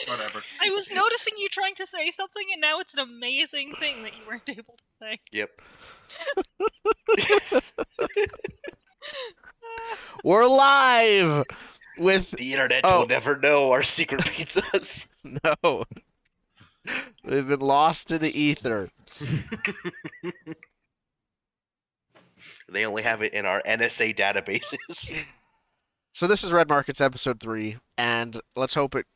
Whatever. I was noticing you trying to say something, and now it's an amazing thing that you weren't able to say. Yep. We're live with The internet will never know our secret pizzas. no. They've been lost to the ether. They only have it in our NSA databases. So this is Red Markets episode 3, and let's hope it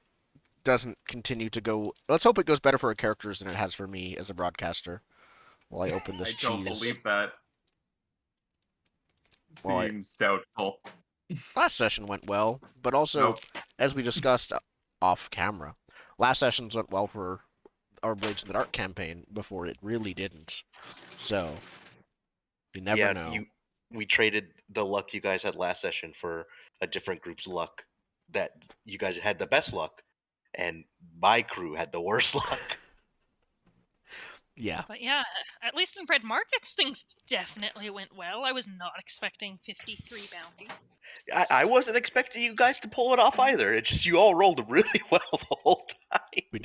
doesn't continue to go. Let's hope it goes better for our characters than it has for me as a broadcaster. While I open this cheese. I don't believe that. Seems doubtful. Last session went well, but also, as we discussed off camera, last sessions went well for our Blades in the Dark campaign before it really didn't. So, you never know. We traded the luck you guys had last session for a different group's luck that you guys had the best luck, and my crew had the worst luck. Yeah. But yeah, at least in Red Markets, things definitely went well. I was not expecting 53 bounty. I wasn't expecting you guys to pull it off either. It's just you all rolled really well the whole time. We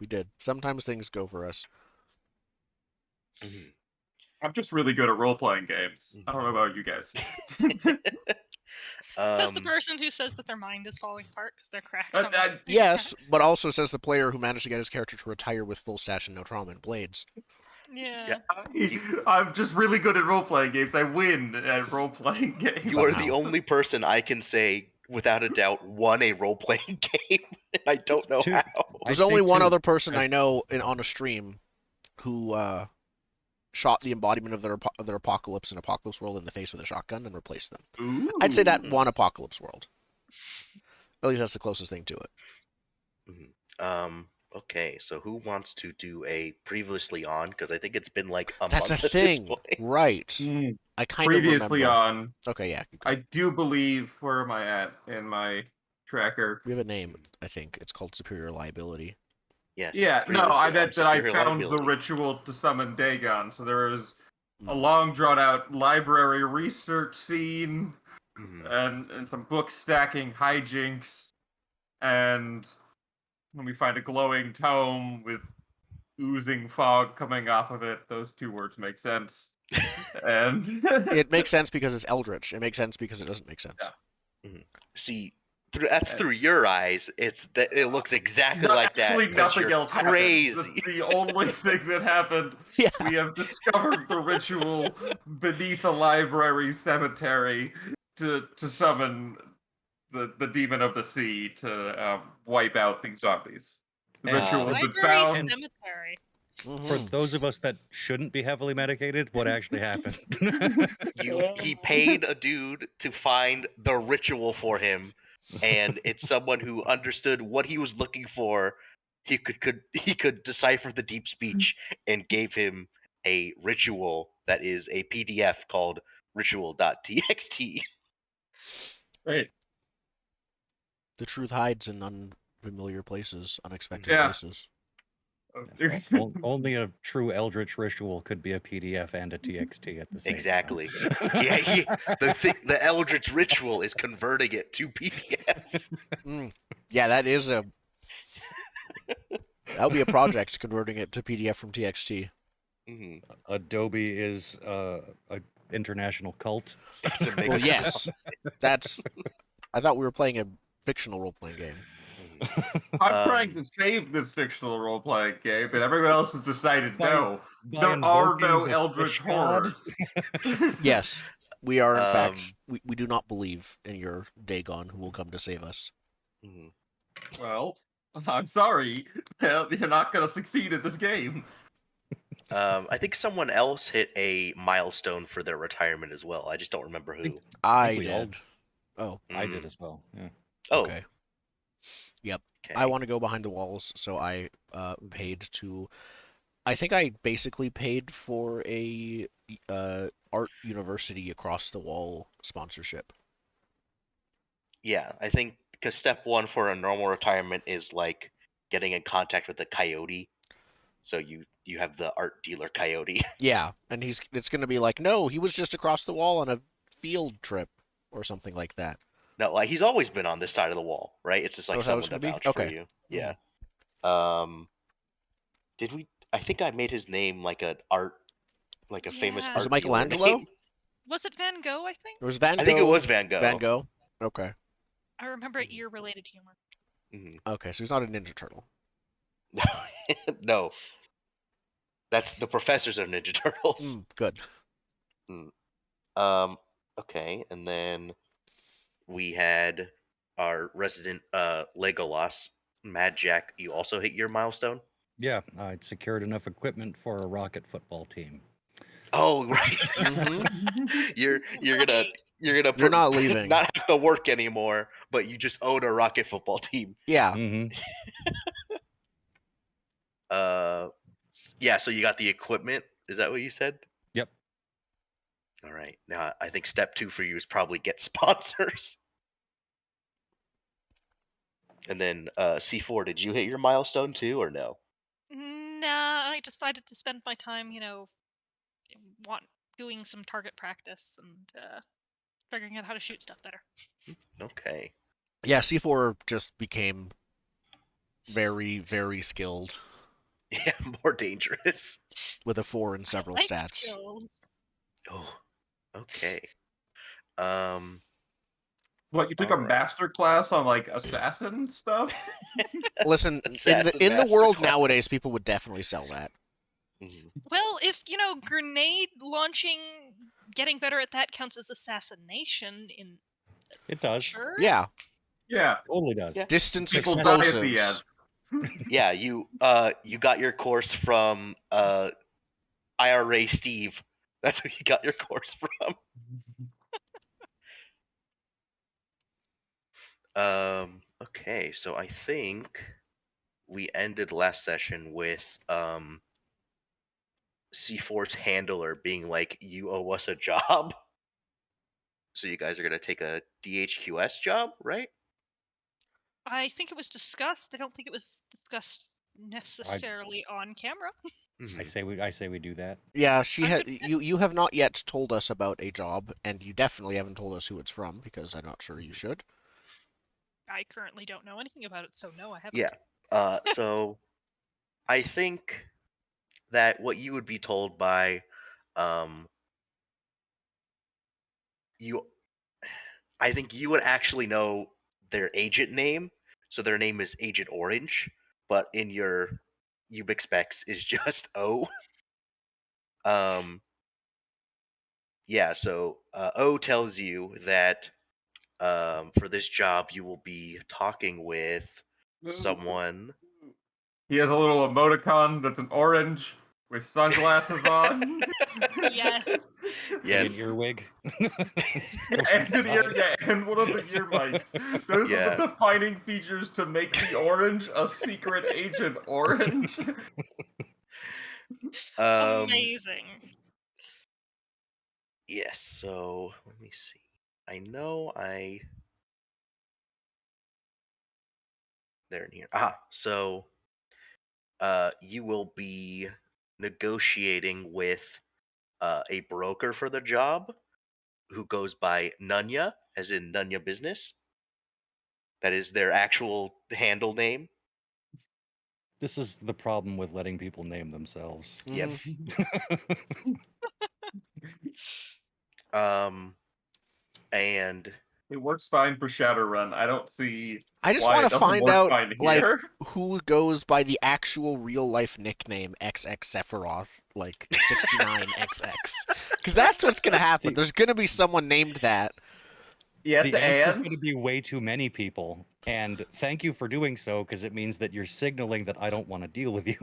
did. Sometimes things go for us. Mm-hmm. I'm just really good at role-playing games. I don't know about you guys. That's the person who says that their mind is falling apart because they're cracked. Yes, but also says the player who managed to get his character to retire with full stash and no trauma and blades. Yeah. I'm just really good at role-playing games. I win at role-playing games. You are the only person I can say, without a doubt, won a role-playing game. And I don't know how. There's only one other person I know on a stream who shot the embodiment of their apocalypse in Apocalypse World in the face with a shotgun and replaced them. Ooh. I'd say that one Apocalypse World. At least that's the closest thing to it. Okay, so who wants to do a previously on? Because I think it's been like a That's month a at this thing, point. right? I kind previously of remember. On. Okay, yeah. I do believe. Where am I at in my tracker? We have a name. I think it's called Superior Liability. Yes. Yeah. No, I meant that I found Liability. the ritual to summon Dagon. So there is a long, drawn-out library research scene, and some book stacking hijinks, and when we find a glowing tome with oozing fog coming off of it, those two words make sense. And it makes sense because it's eldritch. It makes sense because it doesn't make sense. Yeah. See, that's through your eyes. It looks exactly like that. Actually, nothing else crazy. Happened. That's the only thing that happened. Yeah. We have discovered the ritual beneath a library cemetery to summon the demon of the sea to wipe out these zombies. The ritual has been found. Cemetery. For those of us that shouldn't be heavily medicated, what actually happened? He paid a dude to find the ritual for him, and it's someone who understood what he was looking for. He could decipher the deep speech and gave him a ritual that is a PDF called ritual.txt. Right. The truth hides in unfamiliar places, unexpected places. Only a true eldritch ritual could be a PDF and a TXT at the same Exactly. time. The eldritch ritual is converting it to PDF. Yeah, that would be a project, converting it to PDF from TXT. Adobe is an international cult. Well, yes. I thought we were playing a fictional role-playing game. I'm trying to save this fictional role-playing game, but everyone else has decided no. There are no eldritch horrors. Yes, we are, in fact, we do not believe in your Dagon who will come to save us. Well, I'm sorry. You're not going to succeed at this game. I think someone else hit a milestone for their retirement as well. I just don't remember who. I did. Oh. I did as well, yeah. Oh. Okay. Yep. Okay. I want to go behind the walls, so I paid to... I think I basically paid for a art university across the wall sponsorship. Yeah, I think because step one for a normal retirement is like getting in contact with the coyote. So you have the art dealer coyote. Yeah, and it's going to be like, no, he was just across the wall on a field trip or something like that. No, like he's always been on this side of the wall, right? It's just like Oh, is that what someone it's to gonna be? vouch for Okay. you. Yeah. Did we? I think I made his name like a famous Yeah. Was it art dealer Michelangelo? name. Was it Van Gogh, I think? It was Van Gogh. I think it was Van Gogh. Van Gogh. Okay. I remember ear-related humor. Mhm. Okay, so he's not a Ninja Turtle. No, that's the professors of Ninja Turtles. Good. Okay, and then we had our resident Legolas, Mad Jack. You also hit your milestone. Yeah, I'd secured enough equipment for a rocket football team. Oh, right. Mm-hmm. you're Right. gonna not leaving. not have to work anymore, but you just own a rocket football team. Yeah. Mm-hmm. Yeah. So you got the equipment. Is that what you said? Yep. All right. Now I think step 2 for you is probably get sponsors. And then C4, did you hit your milestone too, or no? Nah, I decided to spend my time, doing some target practice and figuring out how to shoot stuff better. Okay. Yeah, C4 just became very, very skilled Yeah, more dangerous. with a 4 in several Life stats. skills. Oh, okay. Um, What, you took a Alright. master class on like assassin stuff? Listen, Assassin in the world masterclass. nowadays, people would definitely sell that. Mhm. Well, if, grenade launching, getting better at that counts as assassination in... It does. Sure? Yeah, Yeah. Totally does. Yeah. distance People die at the explosives. end. Yeah, you got your course from IRA Steve. That's who you got your course from. Okay, so I think we ended last session with C4's handler being like, "You owe us a job." So you guys are gonna take a DHQS job, right? I think it was discussed. I don't think it was discussed necessarily on camera. Mhm. I say we do that. Yeah, I'm good. you have not yet told us about a job, and you definitely haven't told us who it's from, because I'm not sure you should. I currently don't know anything about it, so no, I haven't. Yeah. So I think that what you would be told by you I think you would actually know their agent name. So their name is Agent Orange, but in your Ubix specs is just O. Um yeah, so O tells you that for this job you will be talking with someone. He has a little emoticon that's an orange with sunglasses on. Yes. Yes. An earwig. And an ear, yeah, and one of the ear mics. Those are Yeah. the defining features to make the orange a secret agent orange. Amazing. Yes, so let me see. I know they're in here. So you will be negotiating with a broker for the job who goes by Nunya, as in Nunya Business. That is their actual handle name. This is the problem with letting people name themselves. Yep. Mhm. And It works fine for Shadowrun. I don't see I just why want it to doesn't find work out, fine like, here. who goes by the actual real life nickname XX Sephiroth, like 69XX. Because that's what's gonna happen. There's gonna be someone named that. Yes, The answer is and going to be way too many people. And thank you for doing so, because it means that you're signaling that I don't want to deal with you.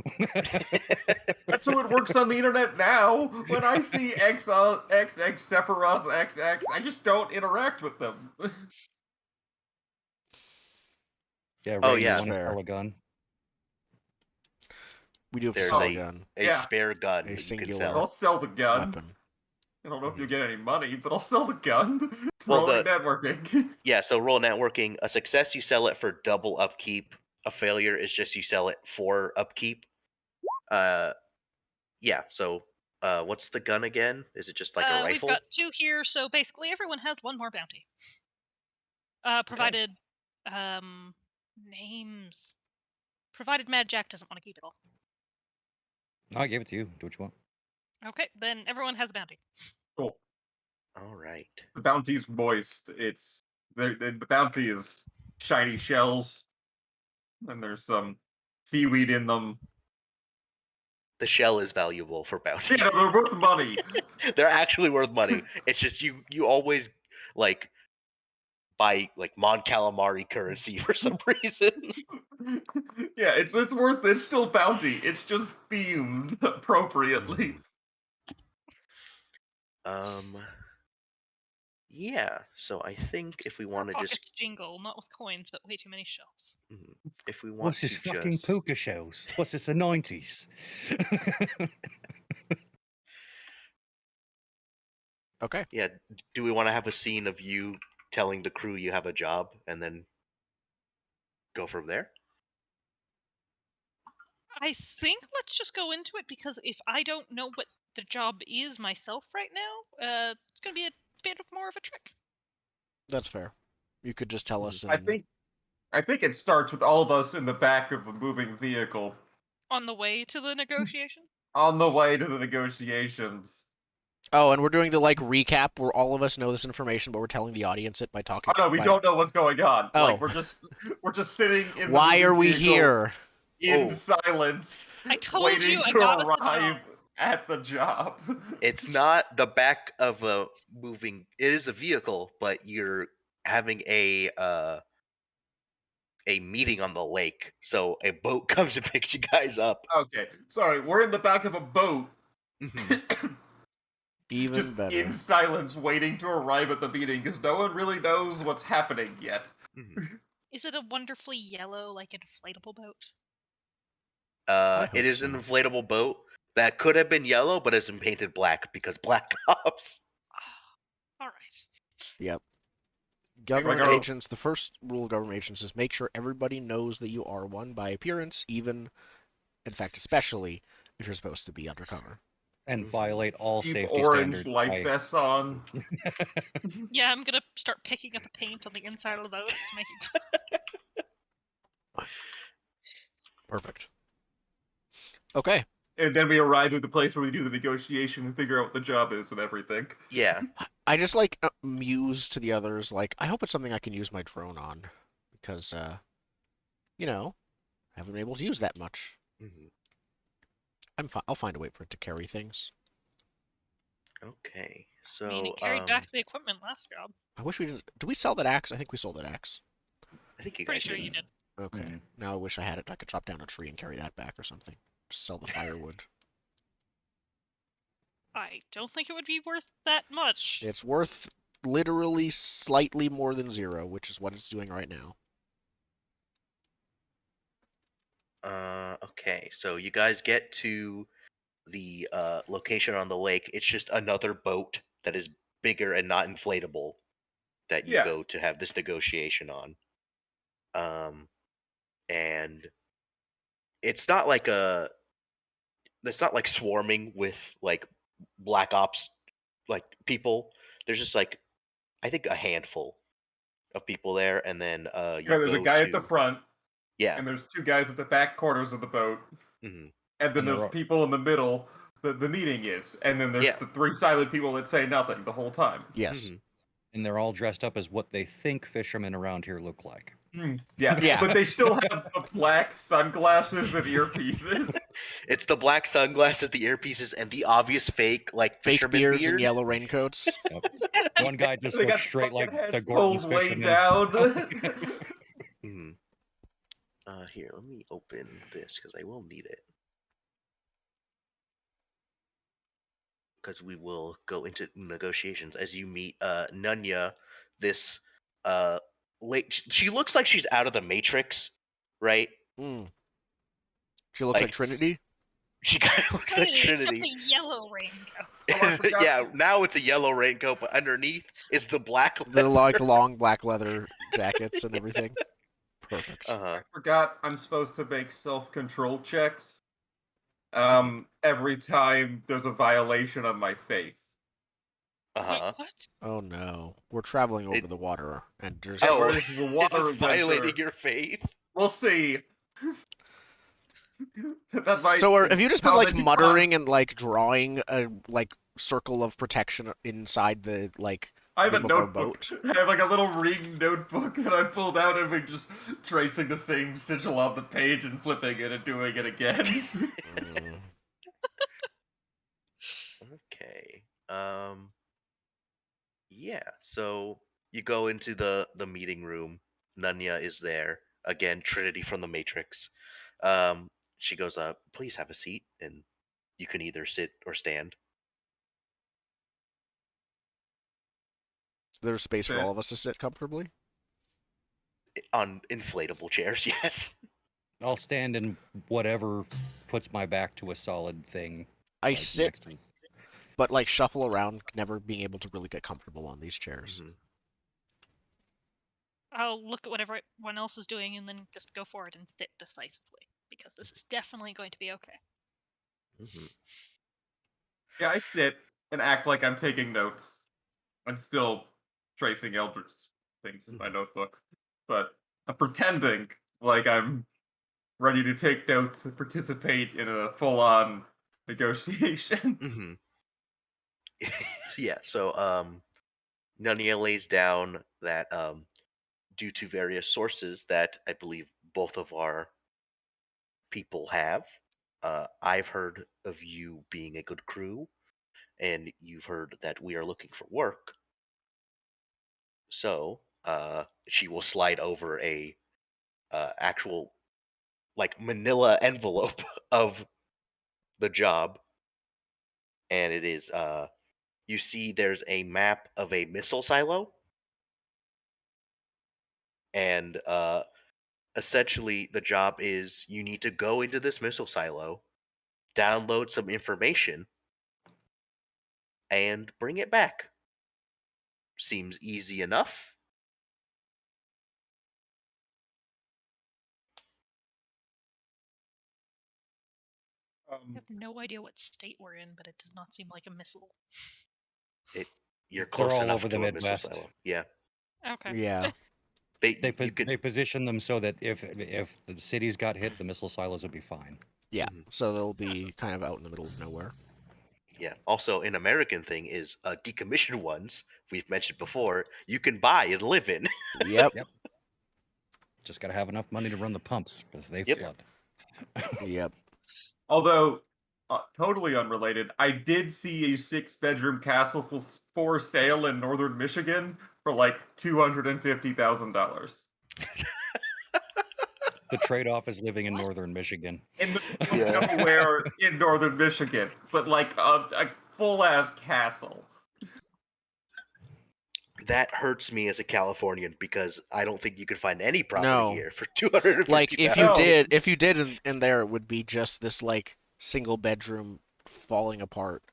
that's how it works on the internet now. When I see XX Sephiroth XX, I just don't interact with them. Yeah, Oh, Ray, you yeah. want to Fair. sell a gun? We do have to There's sell Oh, a gun, a yeah. spare gun A that you can singular sell. I'll sell the gun. weapon. I don't know if you'll get any money, but I'll sell the gun. Well, Rolling networking. Yeah, so roll networking. A success, you sell it for double upkeep. A failure is just you sell it for upkeep. Yeah, so what's the gun again? Is it just like a We've rifle? got 2 here, so basically everyone has 1 more bounty. Provided names. Provided Mad Jack doesn't want to keep it all. I gave it to you. Do what you want. Okay, then everyone has a bounty. Cool. All right. The bounty's moist. The bounty is shiny shells, and there's some seaweed in them. The shell is valuable for bounty. Yeah, they're worth money. They're actually worth money. It's just you always like buy like Mon Calamari currency for some reason. Yeah, it's worth. It's still bounty. It's just themed appropriately. Yeah. So I think if we want to Pockets just jingle, not with coins, but way too many shells. if we want What's to this fucking just puka shells? What's this, the 90s? Okay. Yeah, do we want to have a scene of you telling the crew you have a job and then go from there? I think let's just go into it, because if I don't know what the job is myself right now, it's going to be a bit more of a trick. That's fair. You could just tell us. I think it starts with all of us in the back of a moving vehicle On the way to the negotiation? on the way to the negotiations. Oh, and we're doing the recap where all of us know this information, but we're telling the audience it by talking. Oh no, we don't know what's going on. Oh. Like we're just sitting in. Why the are we vehicle here? in silence, I told waiting you I to got us a arrive job. at the job? It's not the back of a moving. It is a vehicle, but you're having a meeting on the lake. So a boat comes and picks you guys up. Okay, sorry, we're in the back of a boat. Even just better. in silence, waiting to arrive at the meeting because no one really knows what's happening yet. Is it a wonderfully yellow, like inflatable boat? It is an inflatable boat that could have been yellow, but has been painted black because Black Ops. All right. Yep. Government agents, the first rule of government agents is make sure everybody knows that you are one by appearance, even, in fact, especially if you're supposed to be undercover. And violate all Keep safety orange standards. life vests on. Yeah, I'm going to start picking at the paint on the inside of the boat to make it... Perfect. Okay. And then we arrive at the place where we do the negotiation and figure out what the job is and everything. Yeah. I just muse to the others, I hope it's something I can use my drone on. Because, I haven't been able to use that much. I'll find a way for it to carry things. Okay, so... I mean, it carried back the equipment last job. I wish we didn't... Did we sell that axe? I think we sold that axe. I think you Pretty guys sure did. you did. Okay. Now I wish I had it. I could chop down a tree and carry that back or something. Just sell the firewood. I don't think it would be worth that much. It's worth literally slightly more than 0, which is what it's doing right now. Okay, so you guys get to the location on the lake. It's just another boat that is bigger and not inflatable that you go to have this negotiation on. And it's not like swarming with like Black Ops like people. There's just like I think a handful of people there, and then there's a guy at the front. Yeah. And there's 2 guys at the back corners of the boat. Mm-hmm. And then there's people in the middle that the meeting is. And then there's the 3 silent people that say nothing the whole time. Yes. And they're all dressed up as what they think fishermen around here look like. Yeah. But they still have the black sunglasses and earpieces. It's the black sunglasses, the earpieces, and the obvious fake fisherman beards beard. And yellow raincoats. One guy just looks straight like the Gorton's fisherman. Here, let me open this because I will need it. Because we will go into negotiations as you meet Nunya, this she looks like she's out of the Matrix, right? She looks like Trinity? She kind of looks like Trinity. Except a yellow raincoat. Yeah, now it's a yellow raincoat, but underneath is the black leather. The long black leather jackets and everything. Perfect. I forgot I'm supposed to make self-control checks every time there's a violation of my faith. Uh Wait, huh. what? Oh no, we're traveling over It- the water, and there's Yeah, Oh, but this is a is water this violating adventure. your faith? We'll see. That might so. Have you just been come like into muttering and like drawing a like circle of protection inside the like I have a rim of our notebook. boat? I have like a little ring notebook that I pulled out and we're just tracing the same sigil on the page and flipping it and doing it again. Mm. Okay. Yeah. So you go into the meeting room. Nunya is there again. Trinity from the Matrix. She goes up. Please have a seat, and you can either sit or stand. There's space for Sit. all of us to sit comfortably. On inflatable chairs. Yes. I'll stand in whatever puts my back to a solid thing. I like, sit, next to- but like shuffle around, never being able to really get comfortable on these chairs. Mhm. I'll look at what everyone else is doing and then just go for it and sit decisively. Because this is definitely going to be okay. Mhm. Yeah, I sit and act like I'm taking notes. I'm still tracing Eldritch things in my notebook, but I'm pretending like I'm ready to take notes and participate in a full-on negotiation. Mhm. Yeah. So Nunya lays down that due to various sources that I believe both of our people have. I've heard of you being a good crew, and you've heard that we are looking for work. So, she will slide over a actual like manila envelope of the job, and it is you see there's a map of a missile silo, and essentially the job is you need to go into this missile silo, download some information, and bring it back. Seems easy enough. I have no idea what state we're in, but it does not seem like a missile. You're They're close all enough over the to a missile Midwest. silo. Yeah, Okay. Yeah. you could. They position them so that if the cities got hit, the missile silos would be fine. Yeah. Mhm. So they'll be kind of out in the middle of nowhere. Yeah. Also, an American thing is decommissioned ones. We've mentioned before. You can buy and live in. Yep. Yep. Just got to have enough money to run the pumps because they Yep. flood. Yep. Although, totally unrelated, I did see a 6-bedroom castle for sale in northern Michigan for like $250,000. The trade-off is living in northern Michigan. In the middle Yeah. of nowhere in northern Michigan, but like a full-ass castle. That hurts me as a Californian because I don't think you could find any property No. here for 250,000. Like if you did in there, it would be just this like single bedroom falling apart.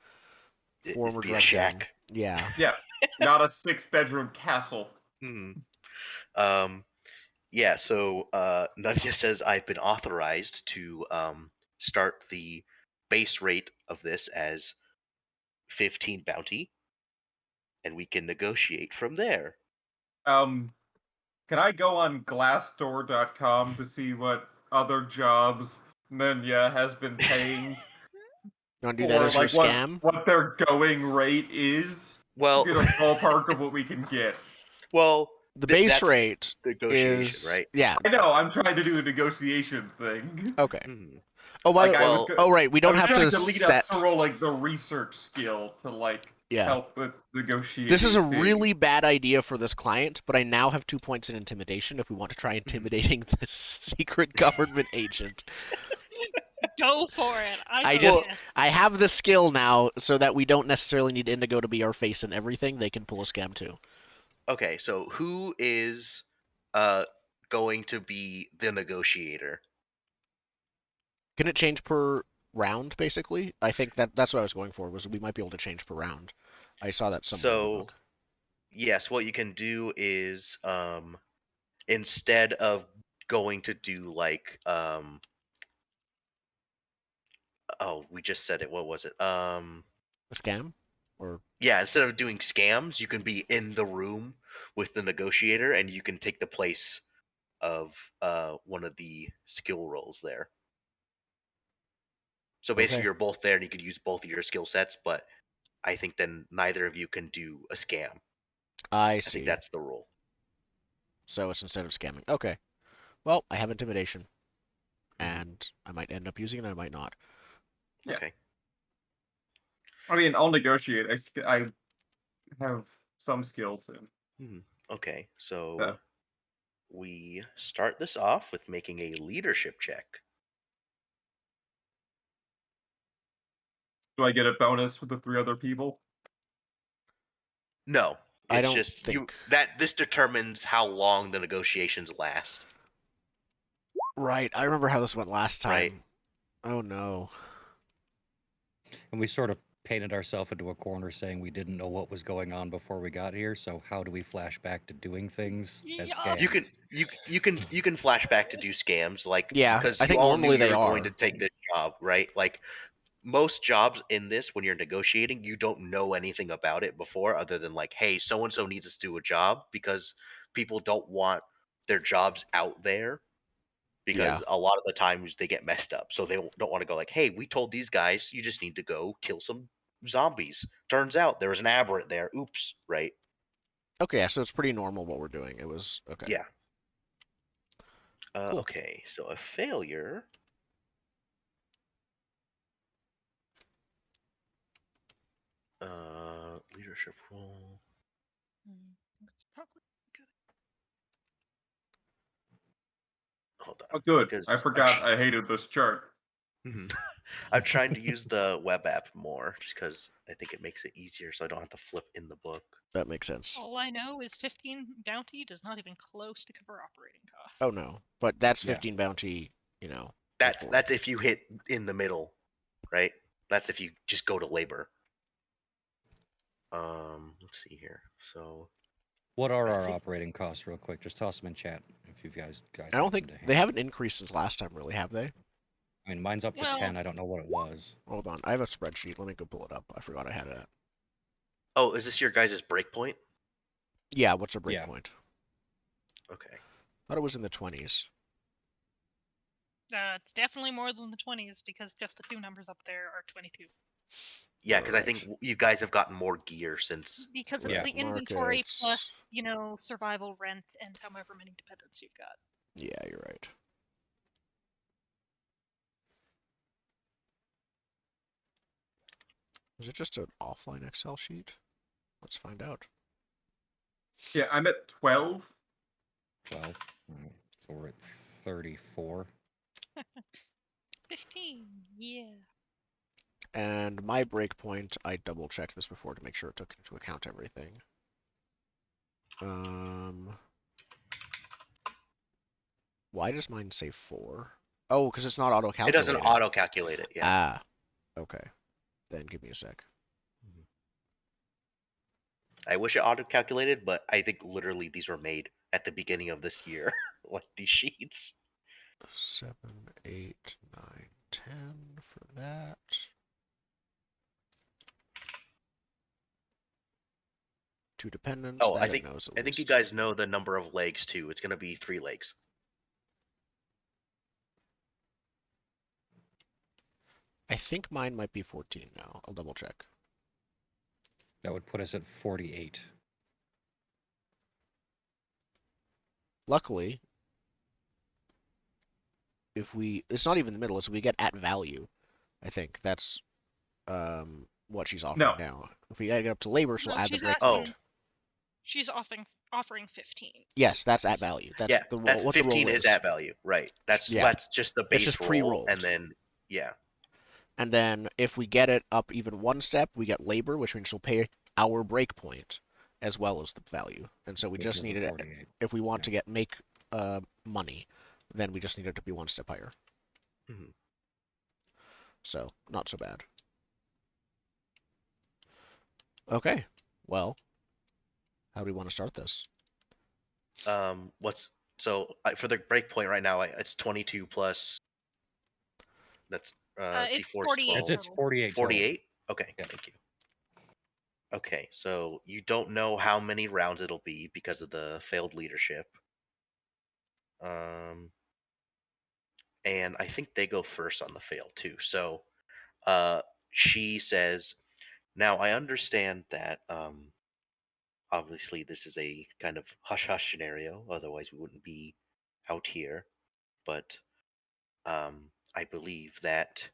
Former it'd be a drug den. shack. Yeah. Yeah, not a 6-bedroom castle. Hmm. Yeah. So Nadia says I've been authorized to start the base rate of this as 15 bounty, and we can negotiate from there. Can I go on Glassdoor.com to see what other jobs Nanya has been paying You want to do that for, as your like scam? what their going rate is? Well, Get a ballpark of what we can get. well, The base that's rate negotiation, is right? yeah. I know, I'm trying to do a negotiation thing. Okay. Mhm. Oh, by Like, the I was Well, go- oh right, we I don't was have trying to lead set. up to roll like the research skill to like Yeah. help with negotiating. This is a really bad idea for this client, but I now have 2 points in intimidation if we want to try Mm-hmm. intimidating this secret government agent. Go for it. I have the skill now so that we don't necessarily need Indigo to be our face in everything. They can pull a scam too. okay, so who is going to be the negotiator? Can it change per round, basically? I think that's what I was going for, was we might be able to change per round. I saw that somewhere in the So, book. yes, what you can do is instead of going to do like oh, we just said it. What was it? A scam? Or Yeah, instead of doing scams, you can be in the room with the negotiator, and you can take the place of one of the skill rolls there. So basically, Okay. you're both there, and you could use both of your skill sets. But I think then neither of you can do a scam. I I see. think that's the rule. So it's instead of scamming. Okay. Well, I have intimidation, Mhm. and I might end up using it. I might not. Yeah. Okay. I mean, I'll negotiate. I have some skills in. Okay. So Yeah. we start this off with making a leadership check. Do I get a bonus for the 3 other people? No, I it's don't just you think. that this determines how long the negotiations last. Right. I remember how this went last time. Right. Oh no. And we sort of painted ourselves into a corner saying we didn't know what was going on before we got here. So how do we flash back to doing things as Yeah. scams? You can flash back to do scams Yeah, because I you think all knew normally you they were going are. to take this job, right? Like most jobs in this, when you're negotiating, you don't know anything about it before, other than like, hey, so and so needs us to do a job, because people don't want their jobs out there, because a lot of the times they get messed up, so they don't want to go like, hey, we told these guys you just need to go kill some zombies. Turns out there was an aberrant there. Oops, right? Okay, so it's pretty normal what we're doing. It was okay. Yeah. Cool. Okay, so a failure. Leadership role. That's probably good. Hold Oh, on, good. because I forgot I hated this chart. I'm trying to use the web app more, just because I think it makes it easier, so I don't have to flip in the book. That makes sense. All I know is 15 bounty does not even close to cover operating costs. Oh no. But that's Yeah. 15 bounty, you know. That's if you hit in the middle, right? That's if you just go to labor. Let's see here. So What are I our think- operating costs, real quick? Just toss them in chat if you guys I don't have think them to they hand. haven't increased since last time, really, have they? I mean, mine's up to Well- 10. I don't know what it was. Hold on. I have a spreadsheet. Let me go pull it up. I forgot I had it. Oh, is this your guys' breakpoint? Yeah, what's our Yeah. breakpoint? Okay. Thought it was in the 20s. It's definitely more than the 20s because just the 2 numbers up there are 22. Yeah, because I Alright. think you guys have gotten more gear since. Because it's Yeah. the inventory Markets. plus, survival rent and however many dependents you've got. Yeah, you're right. Is it just an offline Excel sheet? Let's find out. Yeah, I'm at 12. 12. Alright, so we're at 34. 15, yeah. And my breakpoint, I double checked this before to make sure it took into account everything. Why does mine say 4? Oh, because it's not auto-calculated. It doesn't auto-calculate it, yeah. Ah, okay. Then give me a sec. I wish it auto-calculated, but I think literally these were made at the beginning of this year, like these sheets. 7, 8, 9, 10 for that. Two dependents. Oh, that I think knows at I think you least. guys know the number of legs too. It's gonna be 3 legs. I think mine might be 14 now. I'll double check. That would put us at 48. Luckily, it's not even the middle, it's we get at value. I think that's what she's offering now. If we add it up to labor, she'll add the she's breakpoint. She's offering 15. Yes, that's at value. That's Yeah, the roll. that's What 15 the roll is at value, right? That's just the It's base just roll, pre-rolled. and then yeah. And then if we get it up even one step, we get labor, which means she'll pay our breakpoint as well as the value. And so we Which just is the need it 48. if we want to make money, then we just need it to be one step higher. Mhm. So not so bad. Okay, well, how do we want to start this? For the breakpoint right now? It's 22 plus. That's It's C4's 48 12. It's 48. 48. Okay, Yeah. thank you. Okay, so you don't know how many rounds it'll be because of the failed leadership. And I think they go first on the fail too. So uh, she says, "Now I understand that obviously this is a kind of hush hush scenario. Otherwise, we wouldn't be out here. But I believe that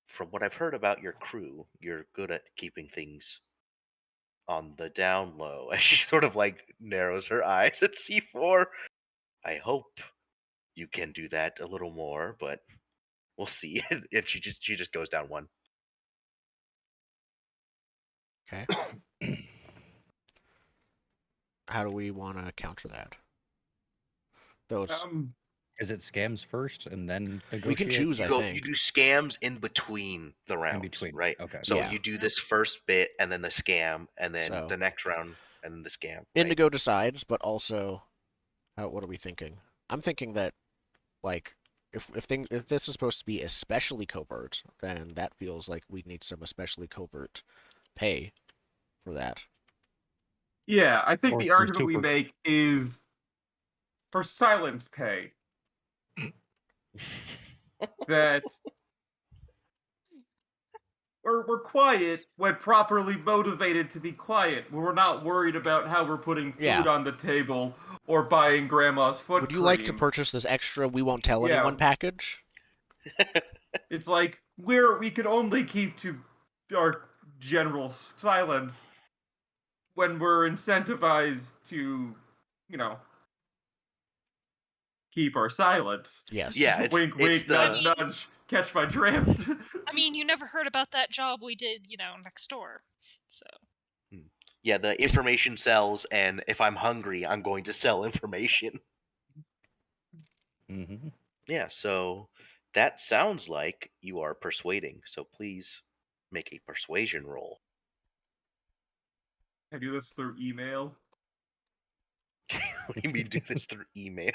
from what I've heard about your crew, you're good at keeping things on the down low." As she sort of like narrows her eyes at C4. I hope you can do that a little more, but we'll see. And she just goes down one. Okay. How do we want to counter that? Those Is it scams first and then negotiate? we can choose. I You think. do scams in between the rounds, between, right? okay. So Yeah. you do this first bit and then the scam and then So- the next round and then the scam. Right? Indigo decides, but also, what are we thinking? I'm thinking that, like, if this is supposed to be especially covert, then that feels like we need some especially covert pay for that. Yeah, I think Or the some argument we super- make is for silence pay. That we're quiet when properly motivated to be quiet. We're not worried about how we're putting food Yeah. on the table or buying grandma's foot Would you like to cream. purchase this extra "we won't tell Yeah. anyone" package? It's like we can only keep to our general silence when we're incentivized to, keep our silence. Yes. Yeah, it's Wink, wink, the nudge, nudge. Catch my drift. I mean, you never heard about that job we did, next door. So yeah, the information sells, and if I'm hungry, I'm going to sell information. Mm-hmm. Yeah, so that sounds like you are persuading. So please make a persuasion roll. I do this through email. What do you mean do this through email?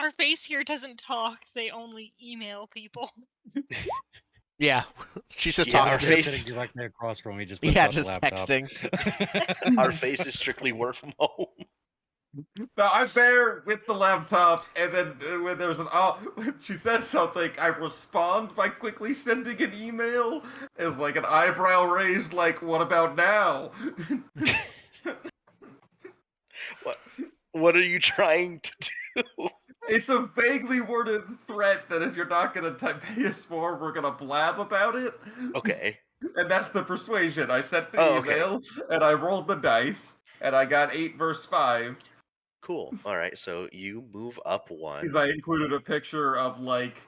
our face here doesn't talk; they only email people. Yeah. She's just Yeah, our talking to him. face- Sitting directly across from me, just puts Yeah, out just the laptop. texting. Our face is strictly work from home. No, I'm there with the laptop, and then when there's when she says something, I respond by quickly sending an email as like an eyebrow raised, like, "What about now?" What are you trying to do? It's a vaguely worded threat that if you're not gonna pay us more, we're gonna blab about it. Okay. And that's the persuasion. I sent the Oh, okay. email, and I rolled the dice, and I got 8 versus 5. Cool. All right. So you move up one. Because I included a picture of, like,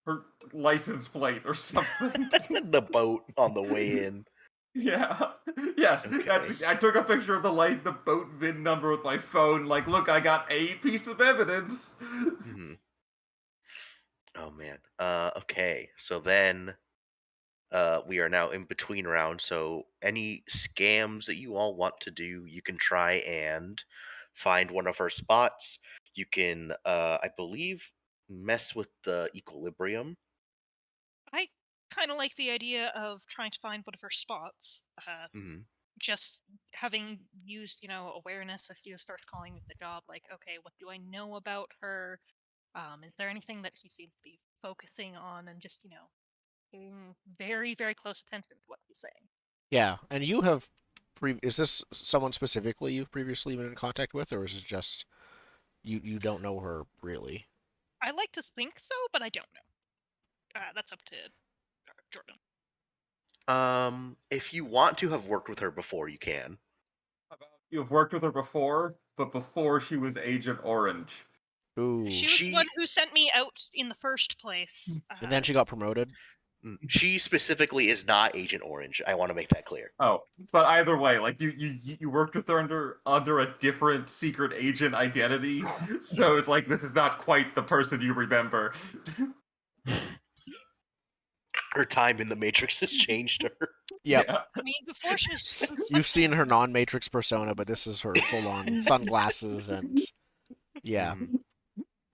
her license plate or something. The boat on the way in. Yeah. Yes. Okay. I took a picture of the boat VIN number with my phone. Like, look, I got a piece of evidence. Mhm. Oh man. Okay. So then, we are now in between rounds. So any scams that you all want to do, you can try and find one of her spots. You can, I believe, mess with the equilibrium. I kind of like the idea of trying to find one of her spots. Mhm. Just having used, awareness as she was first calling me the job. Like, okay, what do I know about her? Is there anything that she seems to be focusing on, and just, paying very, very close attention to what she's saying. Yeah, and you have. Is this someone specifically you've previously been in contact with, or is it just you don't know her really? I like to think so, but I don't know. That's up to Jordan. If you want to have worked with her before, you can. You've worked with her before, but before she was Agent Orange. Ooh. She was the one who sent me out in the first place. And then she got promoted. She specifically is not Agent Orange. I want to make that clear. Oh, but either way, like you worked with her under a different secret agent identity, so it's like this is not quite the person you remember. Her time in the Matrix has changed her. Yep. Yeah. I mean, before she was. You've seen her non-Matrix persona, but this is her full-on sunglasses and yeah. Mhm.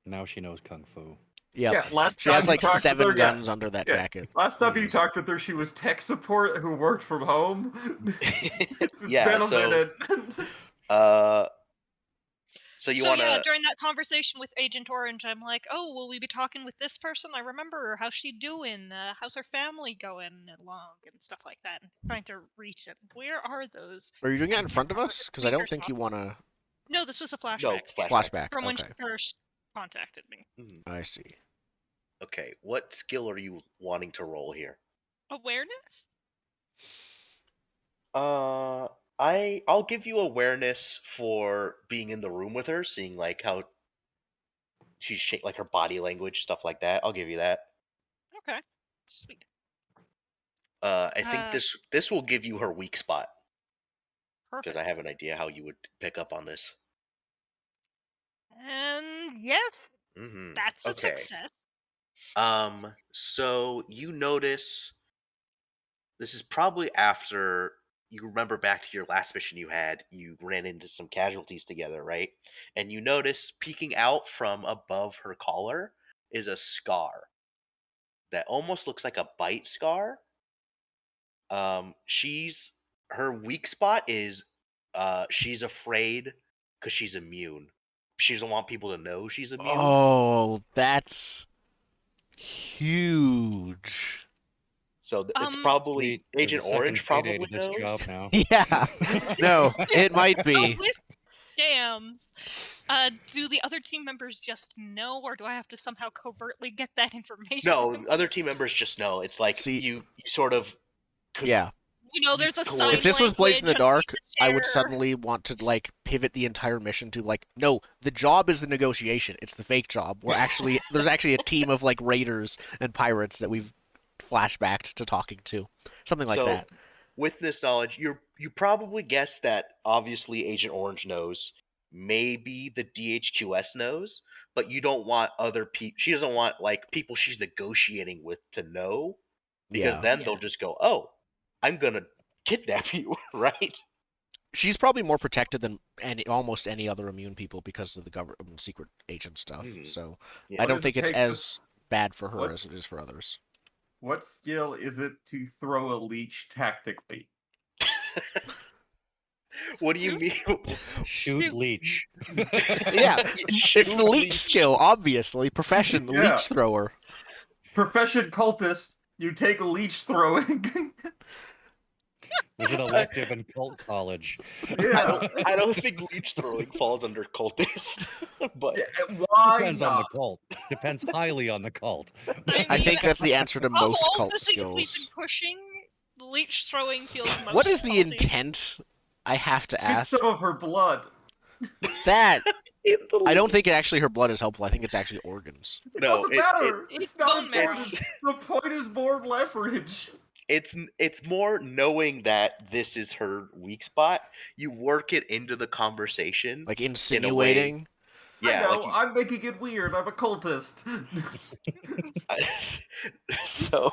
Now she knows kung fu. Yep. Yeah, last She time has you like talked with 7 her, yeah. guns under that Yeah. jacket. Last time you talked with her, she was tech support who worked from home. It's Yeah, been a so- minute. So you So want yeah, to? during that conversation with Agent Orange, I'm like, oh, will we be talking with this person? I remember her. How's she doing? How's her family going along and stuff like that? And trying to reach it. Where are those? Are you doing I that in can't front of remember us? the Because I don't leaders think you off. want to... No, this was a flashback. No, skit Flashback, from when she okay. first contacted me. I see. Okay, what skill are you wanting to roll here? Awareness? I'll give you awareness for being in the room with her, seeing like how she's like her body language, stuff like that. I'll give you that. Okay, sweet. I think this will give you her weak spot because Perfect. I have an idea how you would pick up on this. And yes, Mm-hmm. that's a Okay. success. So you notice this is probably after you remember back to your last mission you had. You ran into some casualties together, right? And you notice peeking out from above her collar is a scar that almost looks like a bite scar. Her weak spot is she's afraid because she's immune. She doesn't want people to know she's immune. Oh, that's huge. So it's probably Sweet, there's Agent a second Orange payday probably to this knows. job now. Yeah. No, it might Oh, be. with scams. Do the other team members just know, or do I have to somehow covertly get that information? No, other team members just know. It's like See- you sort of Yeah. You know, there's a sign If this was Blades in the language, and we Dark, need to I would share. suddenly want to like pivot the entire mission to like, no, the job is the negotiation. It's the fake job. There's actually a team of like raiders and pirates that we've flashbacked to talking to, something like that. With this knowledge, you probably guess that obviously Agent Orange knows. Maybe the DHQS knows, but you don't want other people. She doesn't want like people she's negotiating with to know, because Yeah. then they'll just go, "Oh, I'm gonna kidnap you," right? She's probably more protected than almost any other immune people because of the government secret agent stuff. Mhm. So Yeah. I What don't does think it it's take as bad for her as what's- it is for others. What skill is it to throw a leech tactically? What do you mean? Shoot leech. Yeah, Shoot it's the leech skill, obviously. Profession, Yeah. leech thrower. Profession cultist, you take leech throwing. Was an elective in cult college. Yeah. I don't think leech throwing falls under cultist, but Yeah, why Depends on the not? cult. Depends highly on the cult. I think that's the answer to of most all cult the things we've been skills. pushing, leech throwing feels most What is the culty. intent? I have to It's ask. some of her blood. That in the I don't leech- think actually her blood is helpful. I think it's actually organs. It No, doesn't matter. It's It's not bone marrow. important. The point is more leverage. it's more knowing that this is her weak spot. You work it into the conversation, Like in a way. insinuating. Yeah, I know, like I'm making it weird. I'm a cultist. so.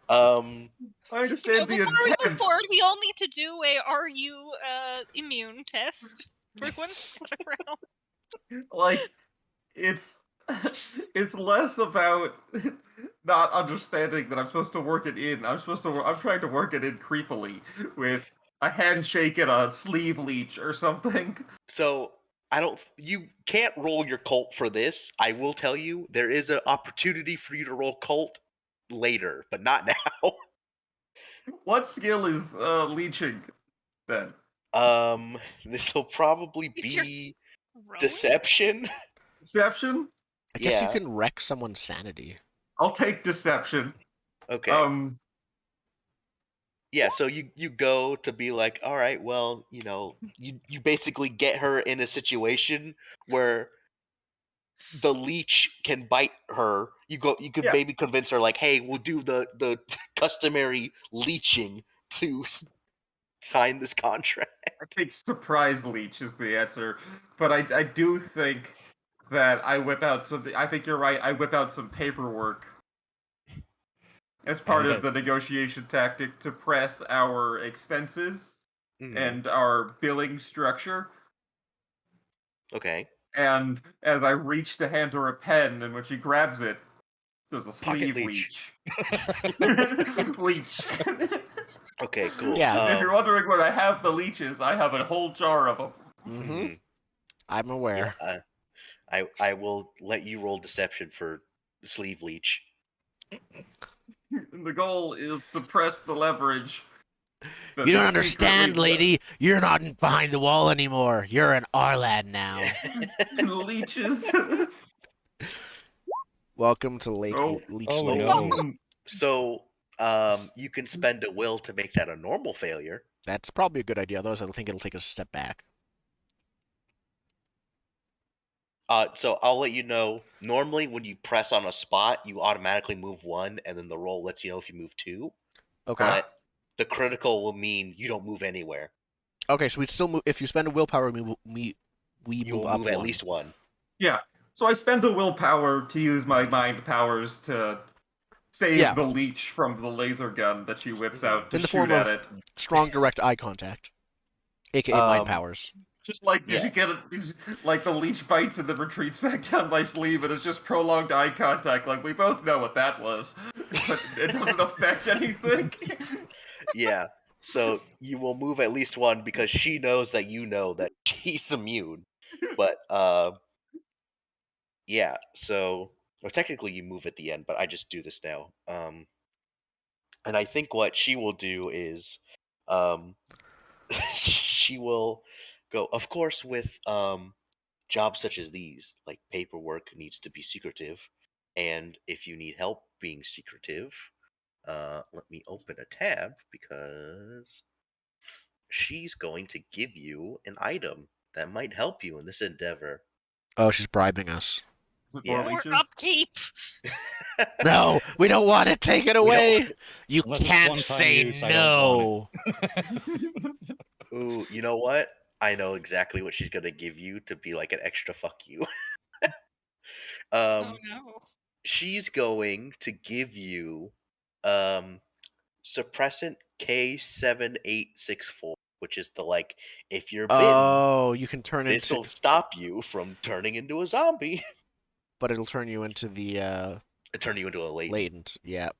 I understand the Before we move intent. forward, we all need to do a "Are you immune?" test. Everyone, gather around. Like, it's it's less about not understanding that I'm supposed to work it in. I'm trying to work it in creepily with a handshake and a sleeve leech or something. So you can't roll your cult for this. I will tell you, there is an opportunity for you to roll cult later, but not now. What skill is leeching then? This will probably If you're be throwing? deception. Deception? I guess you Yeah. can wreck someone's sanity. I'll take deception. Okay. Yeah, so you go to be like, all right, well, you basically get her in a situation where the leech can bite her. You could Yeah. maybe convince her like, hey, we'll do the customary leeching to sign this contract. I think surprise leech is the answer, but I do think that I whip out something. I think you're right. I whip out some paperwork as part And of the negotiation tactic to press our expenses Mhm. and our billing structure. Okay. And as I reach to hand her a pen, and when she grabs it, There's a Pocket sleeve leech. leech. Leech. Okay, cool. Yeah. If you're wondering where I have the leeches, I have a whole jar of them. Mm-hmm. I'm Yeah, aware. I will let you roll deception for sleeve leech. And the goal is to press the leverage. that You don't the understand, secretly- lady. You're not behind the wall anymore. You're an Arlad now. Leeches. Welcome to Lake Oh. Leech Oh, Lake. no. So, you can spend a will to make that a normal failure. That's probably a good idea. Otherwise, I think it'll take us a step back. So I'll let you know. Normally, when you press on a spot, you automatically move one, and then the roll lets you know if you move two. Okay. But the critical will mean you don't move anywhere. Okay, so we still move. If you spend a willpower, we You move will up move at one. least one. Yeah. So I spend a willpower to use my mind powers to save Yeah. the leech from the laser gun that she whips out to In the shoot form at of it. strong direct eye contact, aka mind powers. Just like, did Yeah. you get it? Like the leech bites and then retreats back down my sleeve, and it's just prolonged eye contact. Like we both know what that was, but it doesn't affect anything. Yeah. So you will move at least one because she knows that you know that she's immune. But yeah. So, or technically you move at the end, but I just do this now. And I think what she will do is, she will go. Of course, with jobs such as these, like paperwork needs to be secretive, and if you need help being secretive, let me open a tab because she's going to give you an item that might help you in this endeavor. Oh, she's bribing us. Is it Yeah. more More leeches? upkeep. No, we don't want it. Take it don't away. want You Unless it's can't one-time say use, I don't no. Ooh, you know what? I know exactly what she's gonna give you to be like an extra fuck you. Oh um, no. she's going to give you um suppressant K7864, which is the like if you're bitten, Oh, you can turn this into, will stop you from turning into a zombie. but it'll turn you into the It turn you into a latent. latent. Yeah.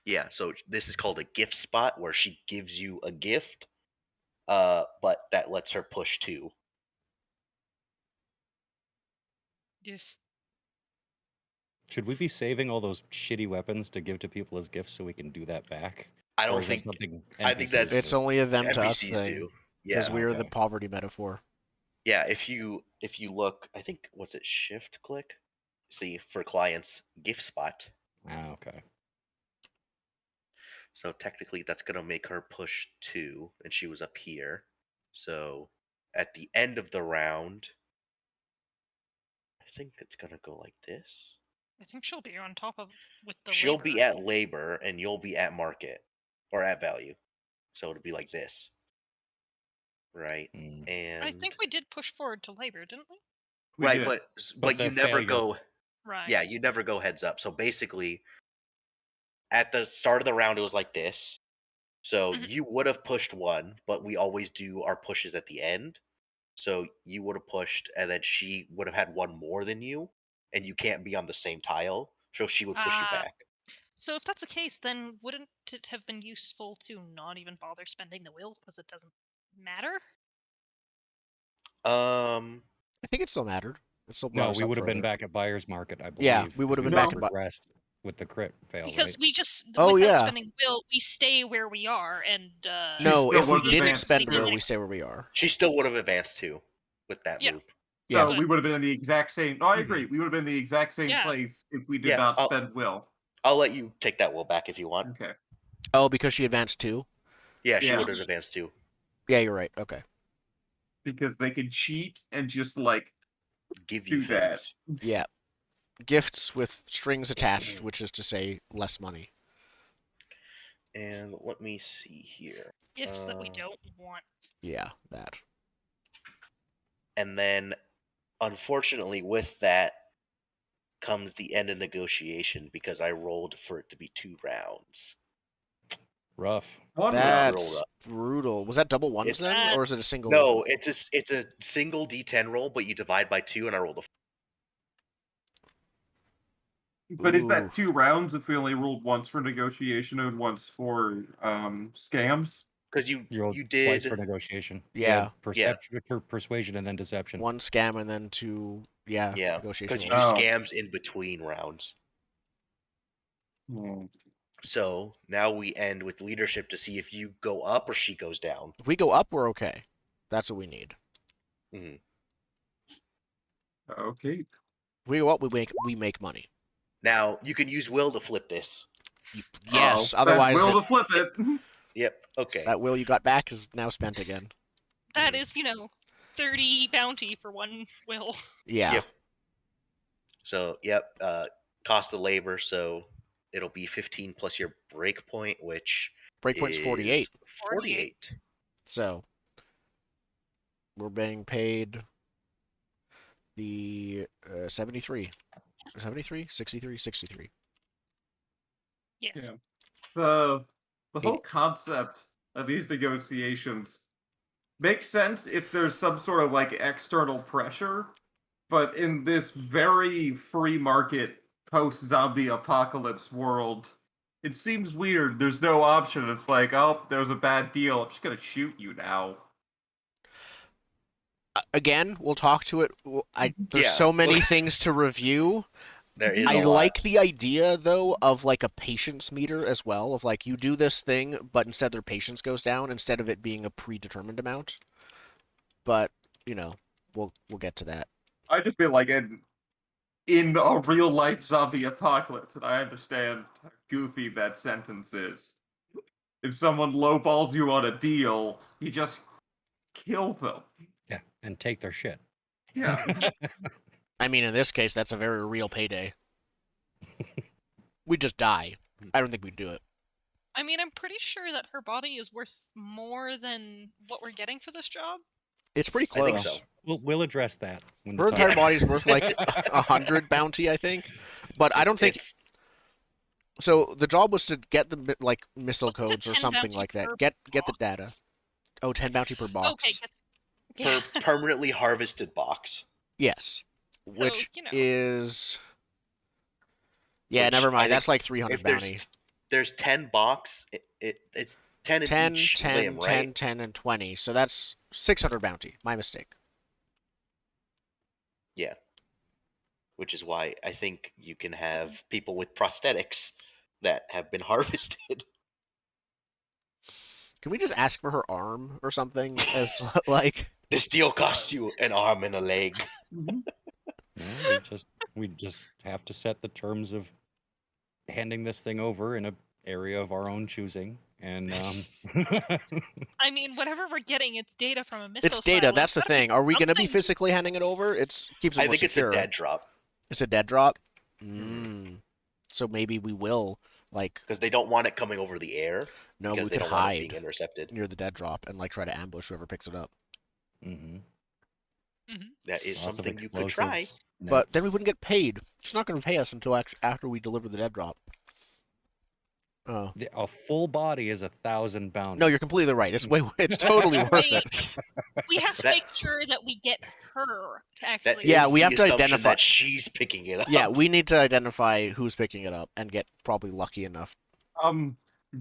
Yeah, so this is called a gift spot where she gives you a gift, but that lets her push two. Yes. Should we be saving all those shitty weapons to give to people as gifts so we can do that back? I Or don't is that think something I think NPCs that's- It's do? only a them to us NPCs thing. do. Because Yeah, we're the okay. poverty metaphor. yeah. If you look, I think what's it? Shift click. See for clients gift spot. Ah, okay. So technically, that's gonna make her push two, and she was up here. So at the end of the round, I think it's gonna go like this. I think she'll be on top of with the She'll labor. be at labor, and you'll be at market or at value. So it'll be like this, right? Mm. And I think we did push forward to labor, didn't we? We right, did. but the you never failure- go. Right. Yeah, you never go heads up. So basically, at the start of the round, it was like this. So Mhm. you would have pushed one, but we always do our pushes at the end. So you would have pushed, and then she would have had one more than you, and you can't be on the same tile. So she would push you Ah. back. So if that's the case, then wouldn't it have been useful to not even bother spending the will because it doesn't matter? I think it still mattered. It still brought No, us we up would have been further. back at buyer's market, I believe. Yeah, we would have 'cause been No. back in progressed with the crit fail, Because right? we just Oh, without yeah. spending will, we stay where we are, and She No, still if we would've didn't advanced spend through. will, we stay where we are. She still would have advanced too with that Yeah. move. Yeah. So we would have been in the exact same. No, I agree. We would have been in the exact same Yeah. place if we did Yeah, not I'll- spend will. I'll let you take that will back if you want. Okay. Oh, because she advanced too? Yeah, she Yeah. would have advanced too. Yeah, you're right. Okay. Because they could cheat and just like Give you do that. things. Yeah. Gifts with strings attached, which is to say less money. And let me see here. gifts that we Uh, don't want. Yeah, that. And then, unfortunately, with that comes the end of negotiation because I rolled for it to be 2 rounds. Rough. One round. That's roll up. brutal. Was that double ones It's- then, or is it a single? No, it's a single D10 roll, but you divide by 2, and I rolled a. But is that Ooh. 2 rounds if we only rolled once for negotiation and once for scams? Because you You rolled you twice did for negotiation. You Yeah. had perception, persuasion, and then deception. 1 scam and then 2, yeah negotiation because you rolls. do Oh. scams in between rounds. Hmm. So now we end with leadership to see if you go up or she goes down. If we go up, we're okay. That's what we need. Okay. If we go up, we make money. Now you can use will to flip this. Yes, I'll otherwise spend will to flip it. Yep. Okay. that will you got back is now spent again. That is, 30 bounty for 1 will. Yeah. Yep. So yep. Cost of labor. So it'll be 15 plus your break point, which Breakpoint's 48. is 48. So we're being paid the 73. 73? 63? 63. Yes. Yeah. The whole Eight. concept of these negotiations makes sense if there's some sort of like external pressure, but in this very free market post-zombie apocalypse world, it seems weird. There's no option. It's like, oh, there's a bad deal. I'm just gonna shoot you now. Again, we'll talk to it. There's Yeah. so many things to review. There is I a lot. like the idea, though, of like a patience meter as well. Of like you do this thing, but instead their patience goes down instead of it being a predetermined amount. But we'll get to that. I just feel like in a real life zombie apocalypse, and I understand how goofy that sentence is. If someone lowballs you on a deal, you just kill them. Yeah, and take their shit. Yeah. I mean, in this case, that's a very real payday. We just die. I don't think we'd do it. I mean, I'm pretty sure that her body is worth more than what we're getting for this job. It's pretty close. I think so. We'll address that. When the Her time entire comes. body's worth like 100 bounty, I think. But I don't think It's- so. The job was to get the missile Wasn't it codes or 10 something bounty like that. per Get the box? data. Oh, 10 bounty per box. Okay. Yeah. per permanently harvested box. Yes. So, Which is yeah, Which never I mind. think That's like 300 If bounty. there's 10 box, it's 10 in 10, each 10, limb, 10, right? 10, and 20. So that's 600 bounty. My mistake. Yeah. Which is why I think you can have people with prosthetics that have been harvested. Can we just ask for her arm or something? As like This deal costs you an arm and a leg. No, we just have to set the terms of handing this thing over in an area of our own choosing, and I mean, whatever we're getting, it's data from a missile. it's data. silo. That's the It's gotta be thing. Are we going to be something. physically handing it over? It keeps it I more think secure. it's a dead drop. It's a dead drop. Mhm. So maybe we will Because they don't want it coming over the air. no, Because we they could don't want it hide being intercepted. near the dead drop and try to ambush whoever picks it up. That is lots of something you could try. explosives, But then we nets. wouldn't get paid. She's not going to pay us until after we deliver the dead drop. Oh. A full body is 1,000 bounty. No, you're completely right. It's totally worth Wait, it. we have to That- make sure that we get her to That actually. Yeah, is we the have to assumption identify- that she's picking it up. Yeah, we need to identify who's picking it up and get probably lucky enough.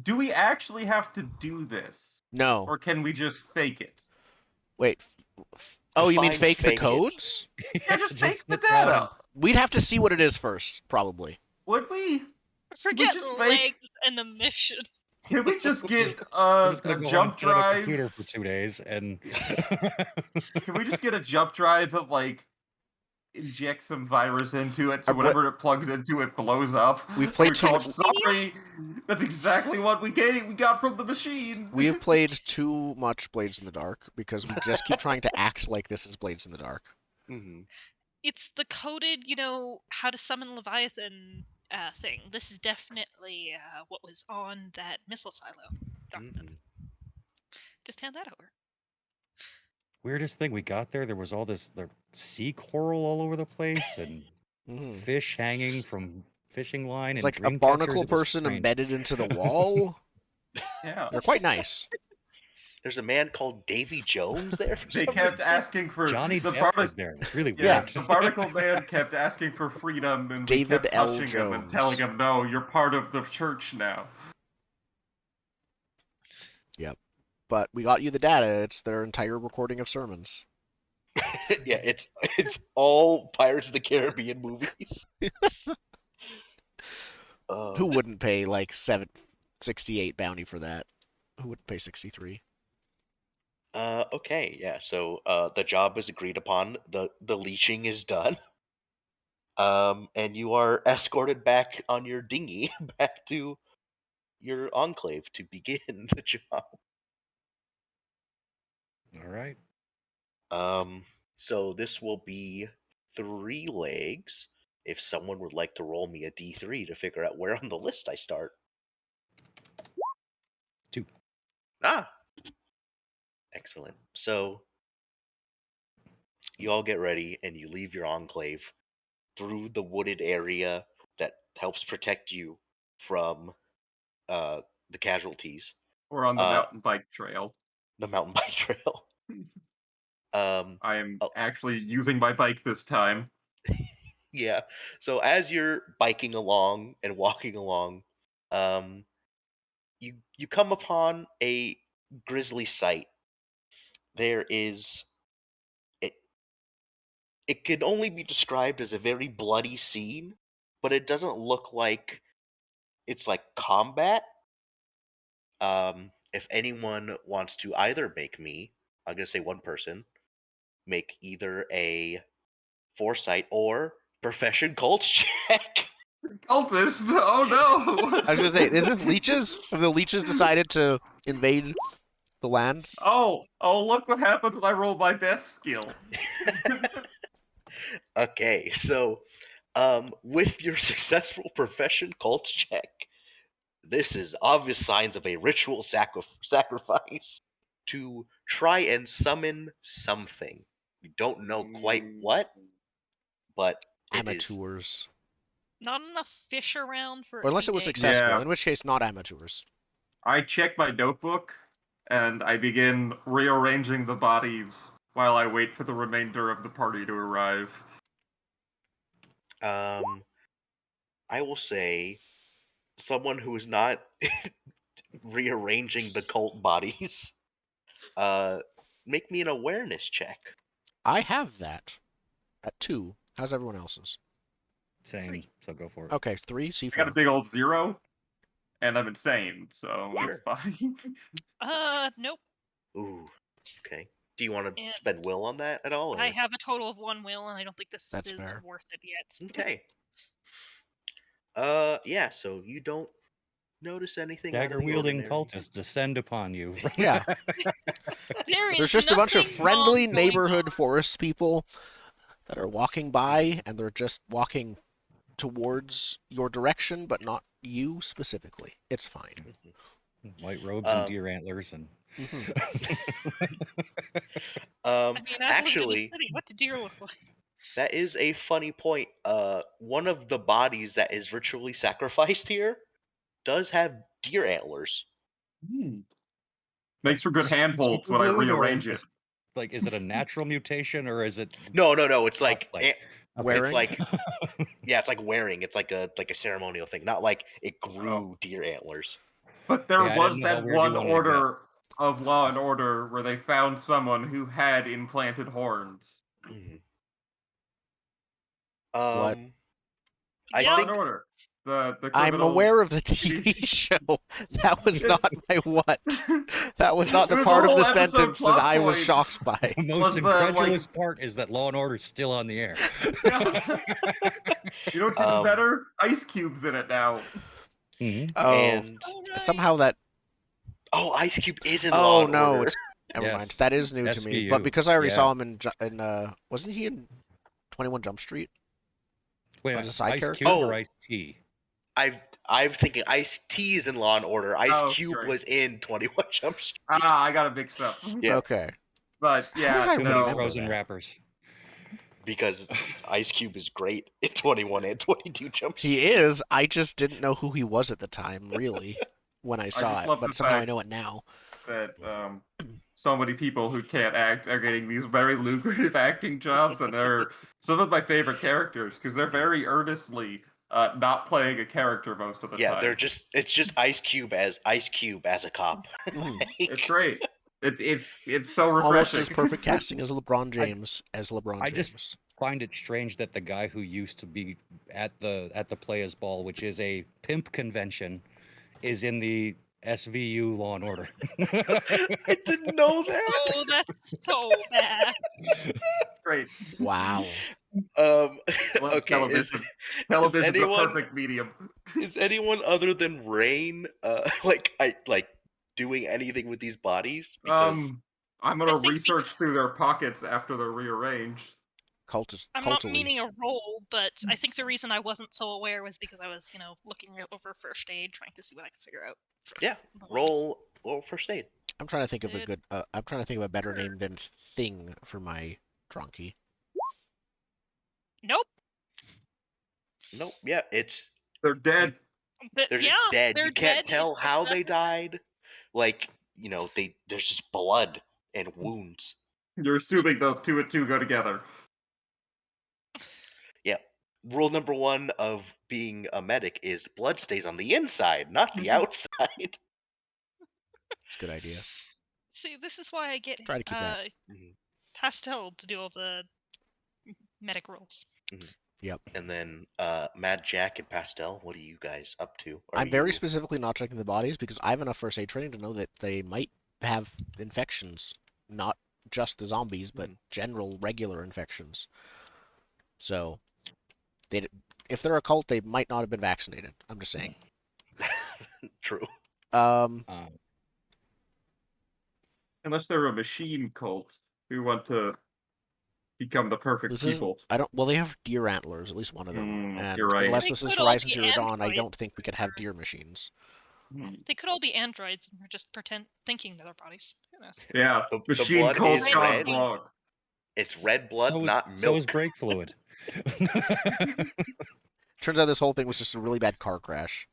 Do we actually have to do this? No. Or can we just fake it? Wait. Oh, you mean Define fake the fake it. codes? Yeah, just take the sit down data. We'd have to see what it is first, probably. Would we? Forget just the make- legs and the mission. Can we just get We're a just gonna go home and jump sit at a drive? computer for 2 days, and Can we just get a jump drive that inject some virus into it so What- whenever it plugs into it blows up? We've played We're too called, much- sorry, that's exactly what we got from the machine. We have played too much Blades in the Dark because we just keep trying to act like this is Blades in the Dark. Mhm. It's the coded, how to summon Leviathan thing. This is definitely what was on that missile silo document. Just hand that over. weirdest thing we got there was all this sea coral all over the place and Mhm. fish hanging from fishing line It's and like a dream barnacle catchers. It was person strange. embedded into the wall. Yeah. They're quite nice. there's a man called Davy Jones there for They some kept reason. asking for Johnny the Depp was particle. there. It was really Yeah, weird. the Barnacle Man kept asking for freedom, and we Yeah. the Barnacle Man kept asking for freedom, and we David kept L. hushing him and telling Jones. him, "No, you're part of the church now." Yep. But we got you the data. It's their entire recording of sermons. Yeah, it's all Pirates of the Caribbean movies. Who wouldn't pay like 68 bounty for that? Who wouldn't pay 63? Okay, yeah. So the job is agreed upon. The leeching is done. And you are escorted back on your dinghy back to your enclave to begin the job. All right. So this will be 3 legs. If someone would like to roll me a d3 to figure out where on the list I start. 2. Ah, excellent. So you all get ready and you leave your enclave through the wooded area that helps protect you from the casualties. Or on the Uh, mountain bike trail. the mountain bike trail. Um, I am oh, actually using my bike this time. yeah. So as you're biking along and walking along, you come upon a grisly sight. There is it. It can only be described as a very bloody scene, but it doesn't look like it's like combat. If anyone wants to either make me, I'm gonna say one person, make either a foresight or profession cults check. Cultist! Oh no! I was gonna say, is this leeches? Have the leeches decided to invade the land? Oh, look what happens when I roll my best skill. Okay, so with your successful profession cults check, this is obvious signs of a ritual sacrifice to try and summon something. You don't know quite what, but it is. Amateurs. Not enough fish around for. Or unless it was successful, Yeah. in which case not amateurs. I check my notebook, and I begin rearranging the bodies while I wait for the remainder of the party to arrive. I will say someone who is not rearranging the cult bodies. Make me an awareness check. I have that at 2. How's everyone else's? Same. 3. So go for it. Okay, 3, I got a C4. big old 0, and I'm insane, so Sure. it's fine. Nope. Ooh, okay. Do you want to And spend will on that at all? Or? I have a total of 1 will, and I don't think this That's is fair. worth it yet. Okay. Yeah. So you don't notice anything out of Dagger the wielding ordinary. cultists descend upon you. Yeah. There's just a bunch of friendly neighborhood forest people that are walking by, and they're just walking towards your direction, but not you specifically. It's fine. White robes and deer antlers and. I mean, I Actually, what do deer look like? that is a funny point. One of the bodies that is ritually sacrificed here does have deer antlers. Makes for good handholds when I Superglued, or rearrange is it. Like, is it a natural mutation or is it? No. It's like Okay. Wearing? It's like it's like wearing. It's like a ceremonial thing, not like it grew deer antlers. But there Yeah, I was didn't know how that weird you one wanted to get. order of Law and Order where they found someone who had implanted horns. Mhm. What? I Law think and Order. The I'm criminal... aware of the TV show. That was not my what. That was not the It was part a of the whole episode sentence that plot I was point. shocked by. The most Was the, incredulous part is that Law and Order is still on the air. You know what's even better? Ice Cube's in it now. Mm-hmm. Oh, and somehow that. oh, Ice Cube is in Law and no, Order. it's never mind. Yes. That is new to me. SVU. But because I already Yeah. saw him in wasn't he in 21 Jump Street? Wait, As a side Ice character? Cube Oh. or Ice T? I'm thinking Ice T is in Law and Order. Ice Oh, Cube great. was in 21 Jump Street. I got it mixed up. Yeah. Okay. But yeah, How did I Too many remember frozen that? wrappers. Because Ice Cube is great in 21 and 22 Jump Street. He is. I just didn't know who he was at the time, really, when I saw just it. love But the somehow I fact- know it now. that so many people who can't act are getting these very lucrative acting jobs, and they're some of my favorite characters because they're very earnestly not playing a character most of the Yeah, time. it's just Ice Cube as a cop. Mhm. It's great. It's so refreshing. Almost as perfect casting as LeBron James. I just find it strange that the guy who used to be at the Players Ball, which is a pimp convention, is in the SVU Law and Order. I didn't know that. Oh, that's so bad. Great. Wow. Love Okay, television. Television's a anyone- perfect medium. is anyone other than Rain like doing anything with these bodies? Because I'm gonna I think research through their pockets after they're rearranged. I'm not meaning a role, but I think the reason I wasn't so aware was because I was, looking over first aid, trying to see what I could figure out. yeah, roll first aid. I'm trying to think of a It- good. I'm trying to think of a better Sure. name than Thing for my drunkie. Nope. Nope. Yeah, it's They're dead. they're just dead. They're You can't dead. tell how they died. Like there's just blood and wounds. You're assuming the 2 and 2 go together. Yeah. Rule number 1 of being a medic is blood stays on the inside, not the outside. It's a good idea. See, this is why I get Try to keep that. Mhm. Pastel to do all the medic roles. Yep. And then Mad Jack and Pastel, what are you guys up to? I'm very specifically not checking the bodies because I have enough first aid training to know that they might have infections, not just the zombies, but general regular infections. So, if they're a cult, they might not have been vaccinated. I'm just saying. True. Unless they're a machine cult who want to become the perfect people. Well, they have deer antlers, at least one of them. And you're right. unless They this is could all Horizon be Zero Dawn, I androids. don't think we could have deer machines. They could all be androids and we're just thinking they're their bodies. Who knows? Yeah, The machine blood cult's is gone red. wrong. It's red blood, not milk. So is brake fluid. Turns out this whole thing was just a really bad car crash.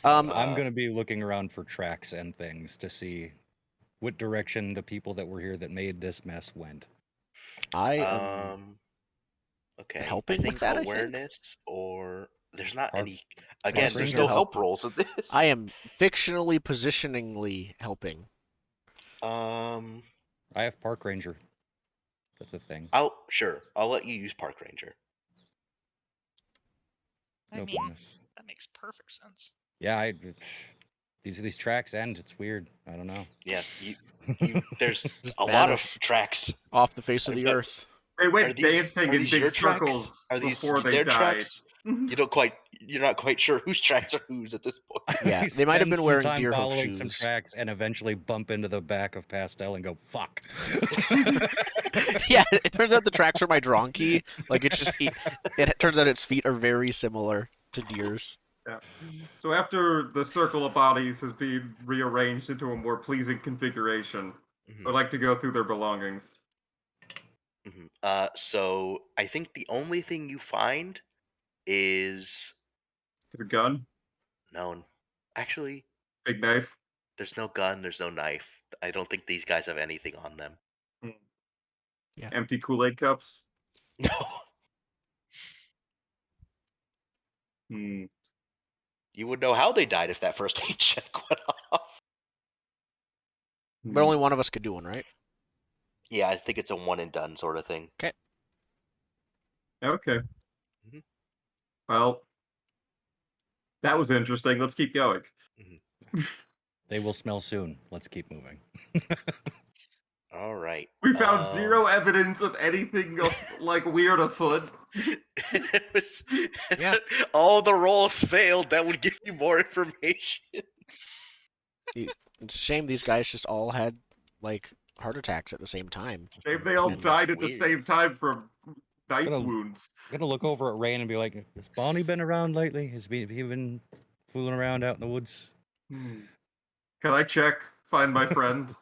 I'm going to be looking around for tracks and things to see what direction the people that were here that made this mess went. I am okay. helping I think with that, awareness or there's not Park- any. Again, Park there's Ranger no help. help rolls in this. I am fictionally positioningly helping. Um, I have Park Ranger. That's a thing. I'll let you use Park Ranger. I No mean, bonus. that makes perfect sense. Yeah, these tracks end. It's weird. I don't know. Yeah, there's Just a lot of vanish tracks. off the face of the But- earth. They Are went these dancing in your big circles tracks? Are these before they their died. tracks? You're not quite sure whose tracks are whose at this point. Yeah, I they might have spend been some wearing time deer hoof following some shoes. tracks and eventually bump into the back of Pastel and go fuck. Yeah, it turns out the tracks are my donkey. Like it's just it turns out its feet are very similar to deer's. Yeah. So after the circle of bodies has been rearranged into a more pleasing configuration, I'd like to go through their belongings. So I think the only thing you find is A gun, no. Actually, big knife. there's no gun. There's no knife. I don't think these guys have anything on them. Yeah. Empty Kool-Aid cups. No. Hmm. You would know how they died if that first aid check went off. But only one of us could do one, right? Yeah, I think it's a one and done sort of thing. Okay. Mhm. Well, that was interesting. Let's keep going. They will smell soon. Let's keep moving. All right. We found zero evidence of anything like weird afoot. It was, Yeah. all the rolls failed. That would give you more information. It's a shame these guys just all had like heart attacks at the same time. Maybe they all That's died at the weird. same time from knife Gonna- wounds. I'm gonna look over at Rain and be like, "Has Bonnie been around lately? Have he been fooling around out in the woods?" Can I check? Find my friend?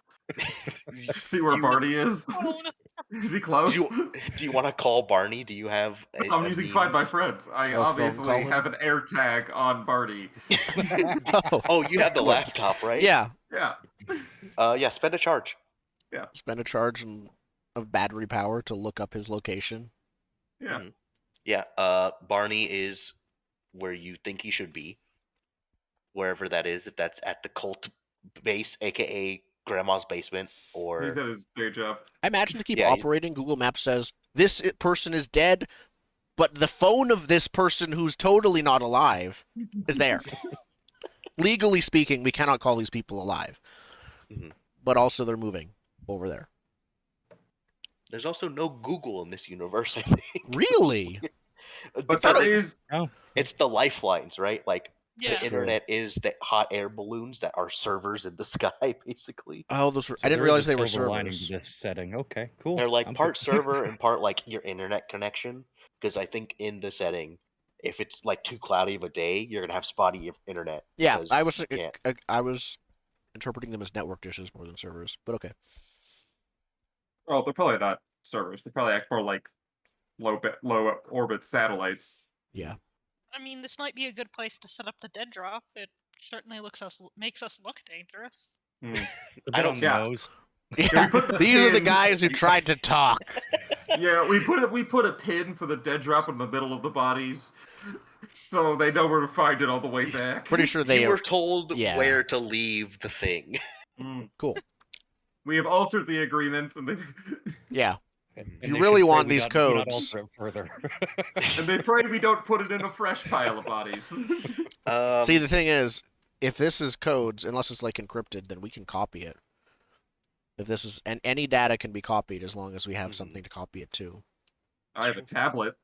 See where Barney is? Oh, no. Is he close? Do you want to call Barney? Do you have I'm using Find My means? Friends. I Oh, phone obviously calling? have an air tag on Barney. Oh, Oh, you have the of course. laptop, right? Yeah. Yeah. Yeah, spend a charge. Spend a charge of battery power to look up his location. Yeah. Mhm. Yeah, Barney is where you think he should be. Wherever that is, if that's at the cult base, aka grandma's basement, or He's at his day job. I imagine to keep Yeah, operating, Google Maps says this person is dead, but the phone of this person who's totally not alive is there. Legally speaking, we cannot call these people alive. Mhm. But also they're moving over there. There's also no Google in this universe, I think. Really? But Because there is. it's the lifelines, right? Like Yeah. the internet is the hot air balloons that are servers in the sky, basically. Oh, those were, So I didn't there is realize a they were silver lining to servers. this setting. Okay, cool. They're like I'm part good. server and part like your internet connection. Because I think in the setting, if it's like too cloudy of a day, you're gonna have spotty internet. Yeah, because I you can't. I was interpreting them as network dishes more than servers, but okay. Well, they're probably not servers. They probably act more like low orbit satellites. Yeah. I mean, this might be a good place to set up the dead drop. It certainly makes us look dangerous. Hmm. A I bit don't- on the yeah. nose. Yeah, we put the These are the pin- guys who tried to talk. Yeah, we put a pin for the dead drop in the middle of the bodies, so they know where to find it all the way back. Pretty sure they You are were told yeah. where to leave the thing. Mm. cool. We have altered the agreement, and Yeah. And you they really should pray want we these not codes. alter it further. they pray we don't put it in a fresh pile of bodies. See, the thing is, if this is codes, unless it's like encrypted, then we can copy it. If this is, and any data can be copied as long as we have something to copy it to. I have a tablet.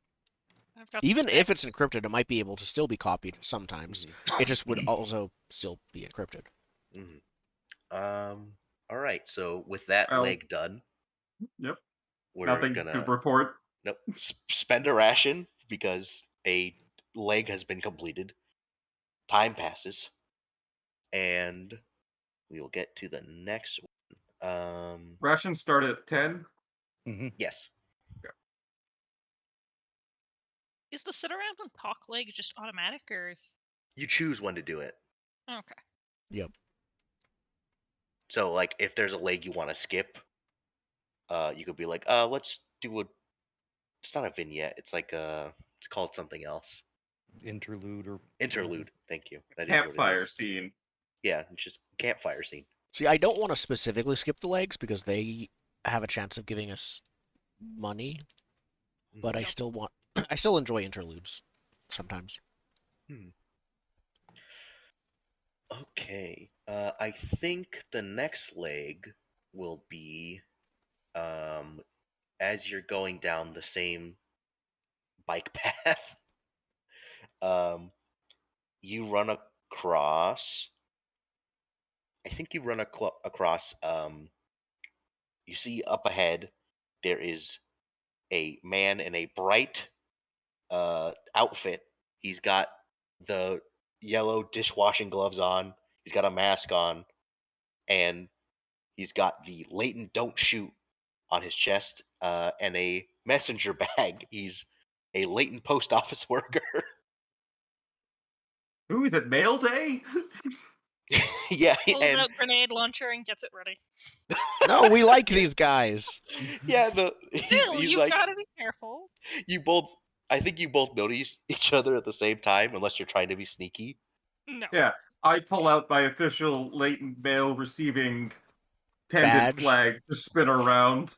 I've got Even if it's sticks. encrypted, it might be able to still be copied sometimes. It just would also still be encrypted. All right. So with that Well, leg done, Yep. we're Nothing gonna to report. nope, spend a ration because a leg has been completed. Time passes, and we will get to the next one. Rations start at 10. Yes. Is the sit around and talk leg just automatic, or? You choose when to do it. Okay. Yep. So, like, if there's a leg you want to skip, you could be like, let's do a. It's not a vignette. It's like it's called something else. Interlude or Interlude. Thank you. That is what it Campfire is. scene. Yeah, it's just campfire scene. See, I don't want to specifically skip the legs because they have a chance of giving us money, but I Yep. still want. I still enjoy interludes sometimes. Okay. I think the next leg will be as you're going down the same bike path. You run across. I think you run across. You see up ahead, there is a man in a bright outfit. He's got the yellow dishwashing gloves on. He's got a mask on, and he's got the latent "don't shoot" on his chest and a messenger bag. He's a latent post office worker. Ooh, is it mail day? Yeah, Pulls and out grenade launcher and gets it ready. No, we like these guys. yeah, Still, he's you like gotta be careful. you both. I think you both notice each other at the same time, unless you're trying to be sneaky. No. Yeah, I pull out my official latent mail receiving pendant Badge. flag to spin around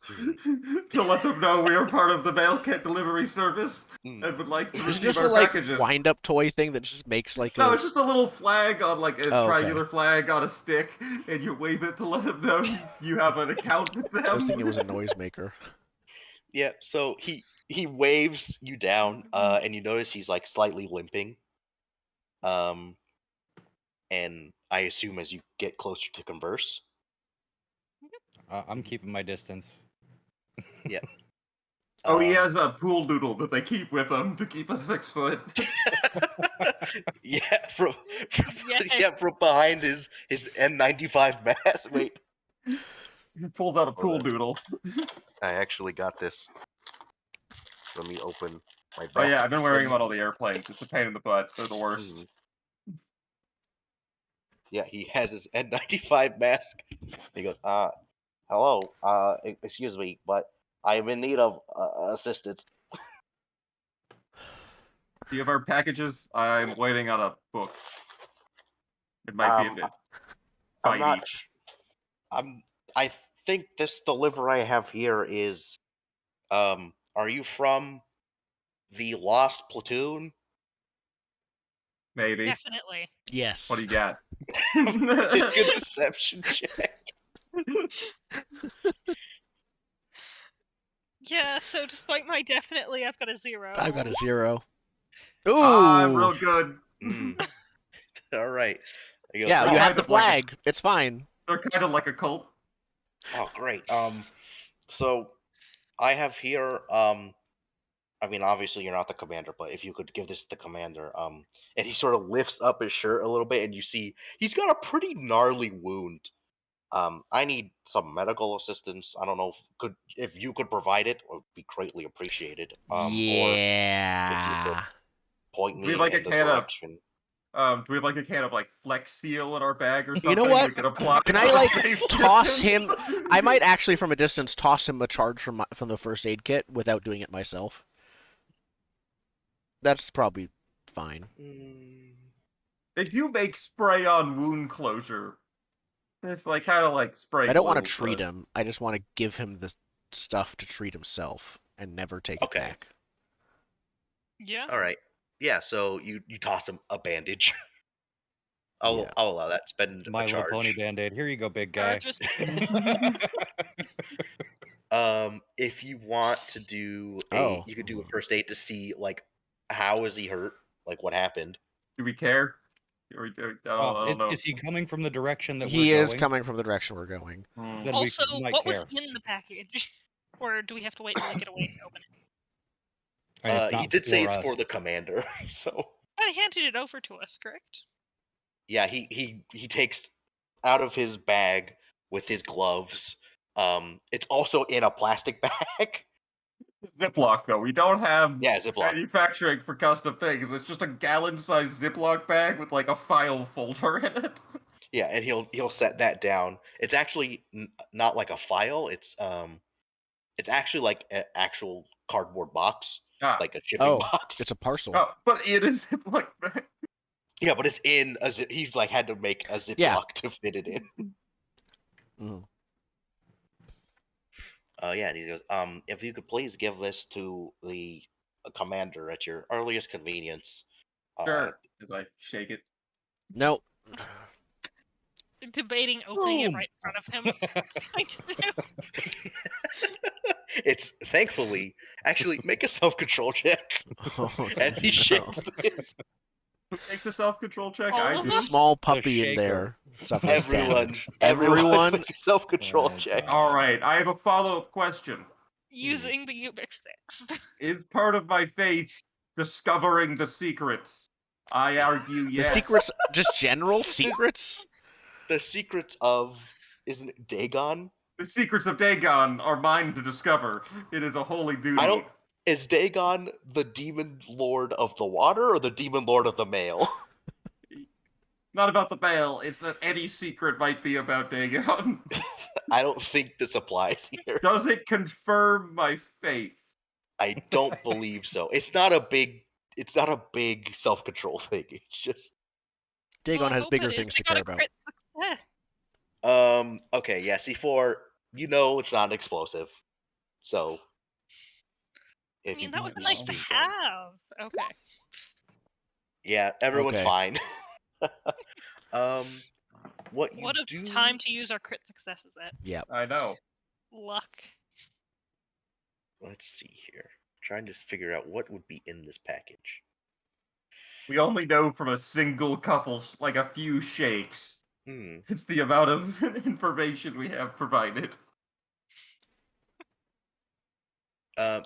to let them know we are part of the mail kit delivery service and would like to Is it receive just our a like packages. wind-up toy thing that just makes like No, a? it's just a little flag on like a Oh, okay. triangular flag on a stick, and you wave it to let them know you have an account with them. I was thinking it was a noisemaker. Yeah, so he waves you down, and you notice he's like slightly limping. And I assume as you get closer to converse. I'm keeping my distance. Yeah. Oh, he has a pool noodle that they keep with him to keep us 6 foot. Yeah, from Yes. from behind his N95 mask. Wait, He pulls out a pool Hold on. noodle. I actually got this. Let me open my bag. Oh yeah, I've been wearing them on all the airplanes. It's a pain in the butt. They're the worst. Yeah, he has his N95 mask. He goes, hello, excuse me, but I'm in need of assistance. Do you have our packages? I'm waiting on a book. It might be a bit I'm not. bitey. I think this delivery I have here is. Are you from the Lost Platoon? Maybe. Definitely. Yes. What do you got? Good deception check. Yeah, so despite my definitely, I've got a 0. I've got a 0. Ooh. I'm real good. All right. He goes, Yeah, They're you have kind the of like flag. It's fine. They're kind of like a cult. Oh, great. So I have here. I mean, obviously you're not the commander, but if you could give this to the commander, and he sort of lifts up his shirt a little bit, and you see he's got a pretty gnarly wound. I need some medical assistance. I don't know if you could provide it, would be greatly appreciated. Or if you could Yeah. point Do we have me like a in the can of direction. do we have like a can of like Flex Seal in our bag or something? You know what? We can apply. Can for I like safe toss distance? him? I might actually from a distance toss him a charge from the first aid kit without doing it myself. That's probably fine. They do make spray on wound closure. It's like kind of like spray I don't want to glue, treat but- him. I just want to give him the stuff to treat himself and never take Okay. it back. Yeah. All right. Yeah. So you toss him a bandage. I'll Yeah. allow that. Spend My a Little charge. Pony Band-Aid. Here you go, big guy. Just If you want to do Oh. you could do a first aid to see like how is he hurt, like what happened. Do we care? I don't know. Is he coming from the direction that He we're is going? coming from the direction we're going. Then also, we might what care. was in the package? Or do we have to wait till we get away to open it? And it's He not did say for it's us. for the commander, so But he handed it over to us, correct? yeah, he takes out of his bag with his gloves. It's also in a plastic bag. Ziploc though. We don't have Yeah, Ziploc. manufacturing for custom things. It's just a gallon-sized Ziploc bag with like a file folder in it. Yeah, and he'll set that down. It's actually not like a file. It's actually like an actual cardboard box, Ah. like a shipping Oh, box. it's a parcel. Oh, but it is Ziploc bag. Yeah, but it's in a zip. He's like had to make a Ziploc Yeah. to fit it in. Mhm. Yeah, and he goes, if you could please give this to the commander at your earliest convenience. Sure. As I shake it. No. Debating opening it Boom. right in front of him. What to do? It's thankfully actually make a self-control check Oh, as he no. shakes this. Who makes a self-control check? All I of do. The us? small puppy in shaker. there suffers damage. Everyone, Everyone. make a self-control Oh, check. God. All right. I have a follow-up question. Using the Ubix sticks. Is part of my faith discovering the secrets? I argue The yes. secrets, just general secrets. The secrets of isn't it Dagon? The secrets of Dagon are mine to discover. It is a holy duty. I don't. Is Dagon the demon lord of the water or the demon lord of the mail? Not about the mail. It's that any secret might be about Dagon. I don't think this applies here. Does it confirm my faith? I don't believe so. It's not a big. It's not a big self-control thing. It's just. Dagon Well, I has hope bigger it is. things They to got care a about. crit success. Okay. Yeah. C4. You know it's not explosive. So. I If mean, you that would be this nice is to being done. have. Okay. Yeah. Everyone's Okay. fine. What you What a do? time to use our crit successes at. Yep. I know. Luck. Let's see here. Trying to figure out what would be in this package. We only know from a single couple, like a few shakes. Hmm. It's the amount of information we have provided.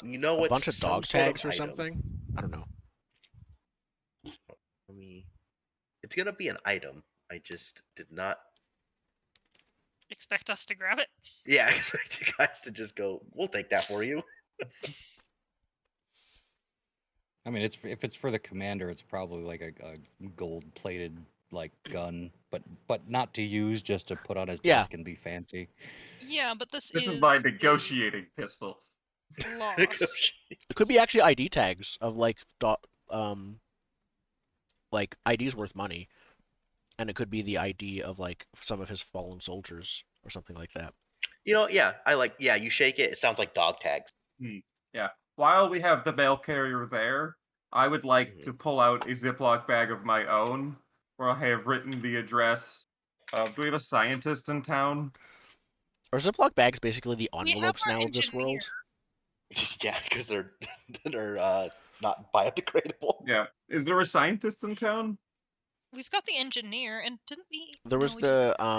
You know A it's bunch of some dog sort tags of or item. something. I don't know. Let me. It's gonna be an item. I just did not. Expect us to grab it? Yeah, I expect you guys to just go, we'll take that for you. I mean, if it's for the commander, it's probably like a gold-plated like gun, but not to use, just to put on his Yeah. desk and be fancy. Yeah, but this This is is my a negotiating pistol. loss. It could be actually ID tags of like like ID's worth money, and it could be the ID of like some of his fallen soldiers or something like that. Yeah, you shake it, it sounds like dog tags. Yeah. While we have the mail carrier there, I would like to pull out a Ziploc bag of my own, where I have written the address. Do we have a scientist in town? Are Ziploc bags basically the We have envelopes our now of this engineer. world? Yeah, because they're not biodegradable. Yeah. Is there a scientist in town? We've got the engineer, and didn't we? There was No, we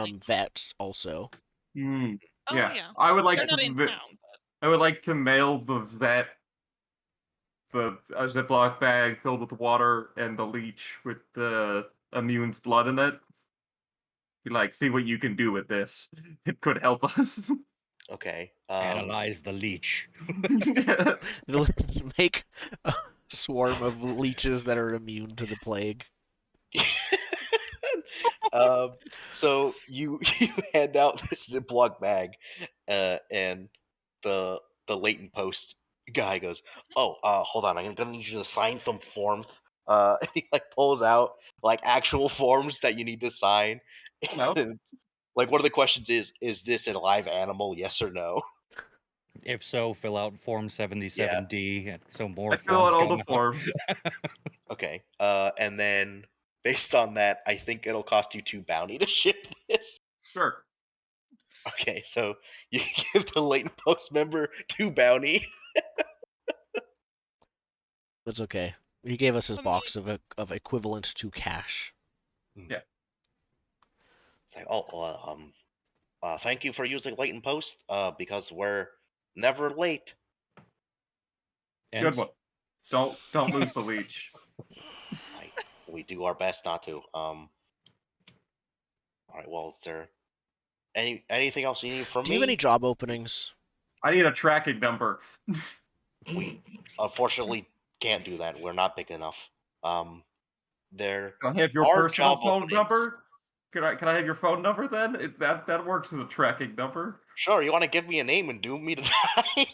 didn't. the vet also. Hmm. Oh Yeah. yeah. I would like They're to. not in town. I would like to mail the vet a Ziploc bag filled with water and the leech with the immune's blood in it. Be like, see what you can do with this. It could help us. Okay. Analyze the leech. They'll make a swarm of leeches that are immune to the plague. So you hand out this Ziploc bag, and the latent post guy goes, "Oh, hold on, I'm gonna need you to sign some forms." And he like pulls out like actual forms that you need to sign. No. And, like one of the questions is this a live animal? Yes or no? If so, fill out Form 77D, so more I fill out forms all come the out. forms. Okay. And then based on that, I think it'll cost you 2 bounty to ship this. Sure. Okay, so you give the latent post member 2 bounty. That's okay. He gave us his I mean- box of equivalent to cash. Yeah. It's like, thank you for using latent post, because we're never late. And Good one. Don't lose the leech. We do our best not to. All right. Well, is there anything else you need from Do me? you have any job openings? I need a tracking number. We unfortunately can't do that. We're not big enough. There Can I have your are personal job phone openings. number? Can I have your phone number then? That works as a tracking number. Sure, you want to give me a name and doom me to die?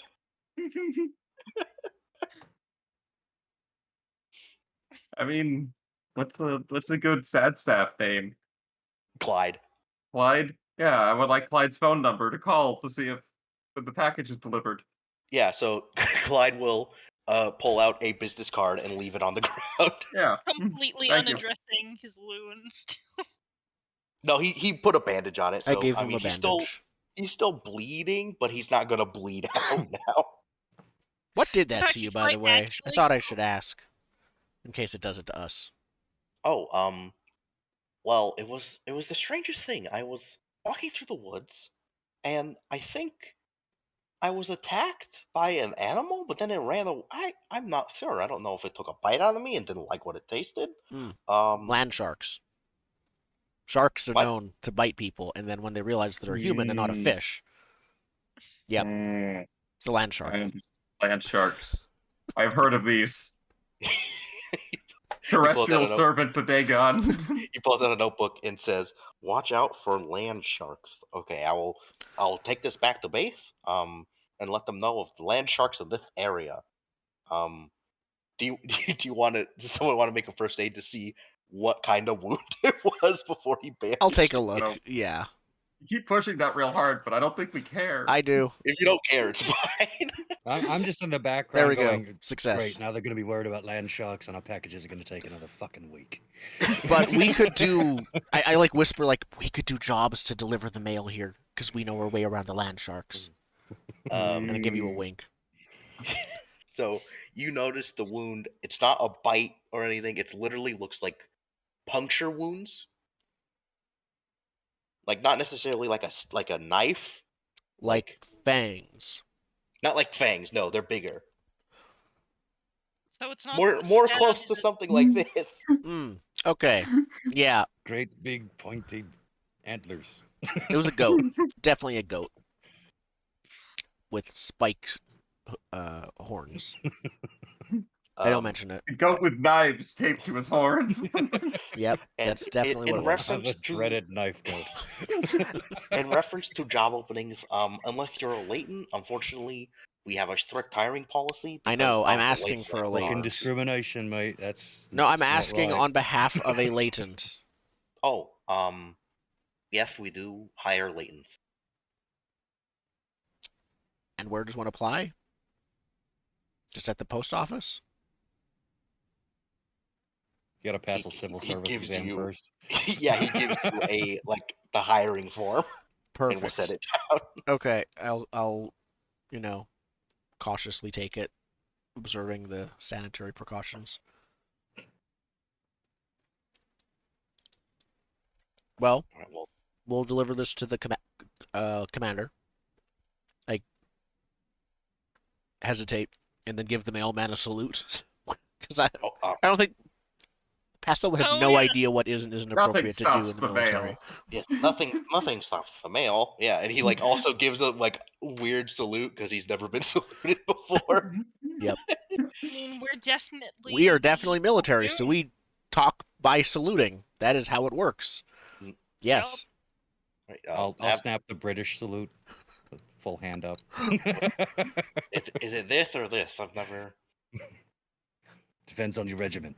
I mean, what's a good sad staff name? Clyde. Clyde? Yeah, I would like Clyde's phone number to call to see if the package is delivered. Yeah, so Clyde will pull out a business card and leave it on the ground. Yeah. Completely Thank you. unaddressing his wounds. No, he put a bandage on it, so I gave him mean a bandage. he's still bleeding, but he's not gonna bleed out now. What did The that to you, package by might the way? I actually thought I should ask, in case it does it to us. Oh, well, it was the strangest thing. I was walking through the woods, and I think I was attacked by an animal, but then it ran away. I'm not sure. I don't know if it took a bite out of me and didn't like what it tasted. Land sharks. Sharks are What? known to bite people, and then when they realize they're a human and not a fish, yep, it's a land shark. Land sharks. I've heard of these. pulls out Terrestrial a note- servants of Dagon. He pulls out a notebook and says, "Watch out for land sharks." Okay, I'll take this back to base, and let them know of the land sharks in this area. Do you do you want to? Does someone want to make a first aid to see what kind of wound it was before he bandaged? I'll take a look. No. Yeah, You keep pushing that real hard, but I don't think we care. I do. If you don't care, it's fine. I'm just in the There background we go. going, Success. great, now they're going to be worried about land sharks and our packages are going to take another fucking week. But we could do. I like whisper like we could do jobs to deliver the mail here because we know our way around the land sharks. And I give you a wink. So you notice the wound. It's not a bite or anything. It's literally looks like puncture wounds. Like not necessarily like a knife. Like fangs. Not like fangs. No, they're bigger. So it's not More stab, close to is it- something like this. Okay. Yeah. Great big pointy antlers. It was a goat. Definitely a goat. With spiked horns. I don't mention it. A goat with knives taped to his horns. Yep, And that's definitely what in it was. The reference to dreaded knife goat. in reference to job openings, unless you're a latent, unfortunately, we have a strict hiring policy. I Because know, I'm of the asking way for a that Fucking latent. discrimination, mate. That's No, I'm not asking right. on behalf of a latent. Oh, yes, we do hire latents. And where does one apply? Just at the post office? You gotta pass a He- civil he service gives exam you- first. Yeah, he gives you the hiring form, and we'll set Perfect. it down. Okay, I'll cautiously take it, observing the sanitary precautions. Well, All right, well, we'll deliver this to the commander. I hesitate and then give the mailman a salute because I don't think Pastel would have Oh, no yeah. idea what is and isn't Nothing appropriate to do stops in the the military. mail. yes, nothing stops the mail. Yeah, and he also gives a weird salute because he's never been saluted before. Yep. I mean, we're definitely. We are definitely military, so platoon. we talk by saluting. That is how it works. Mm. Yes. Right, I'll snap the British salute, put full hand up. Is it this or this? I've never. Depends on your regiment.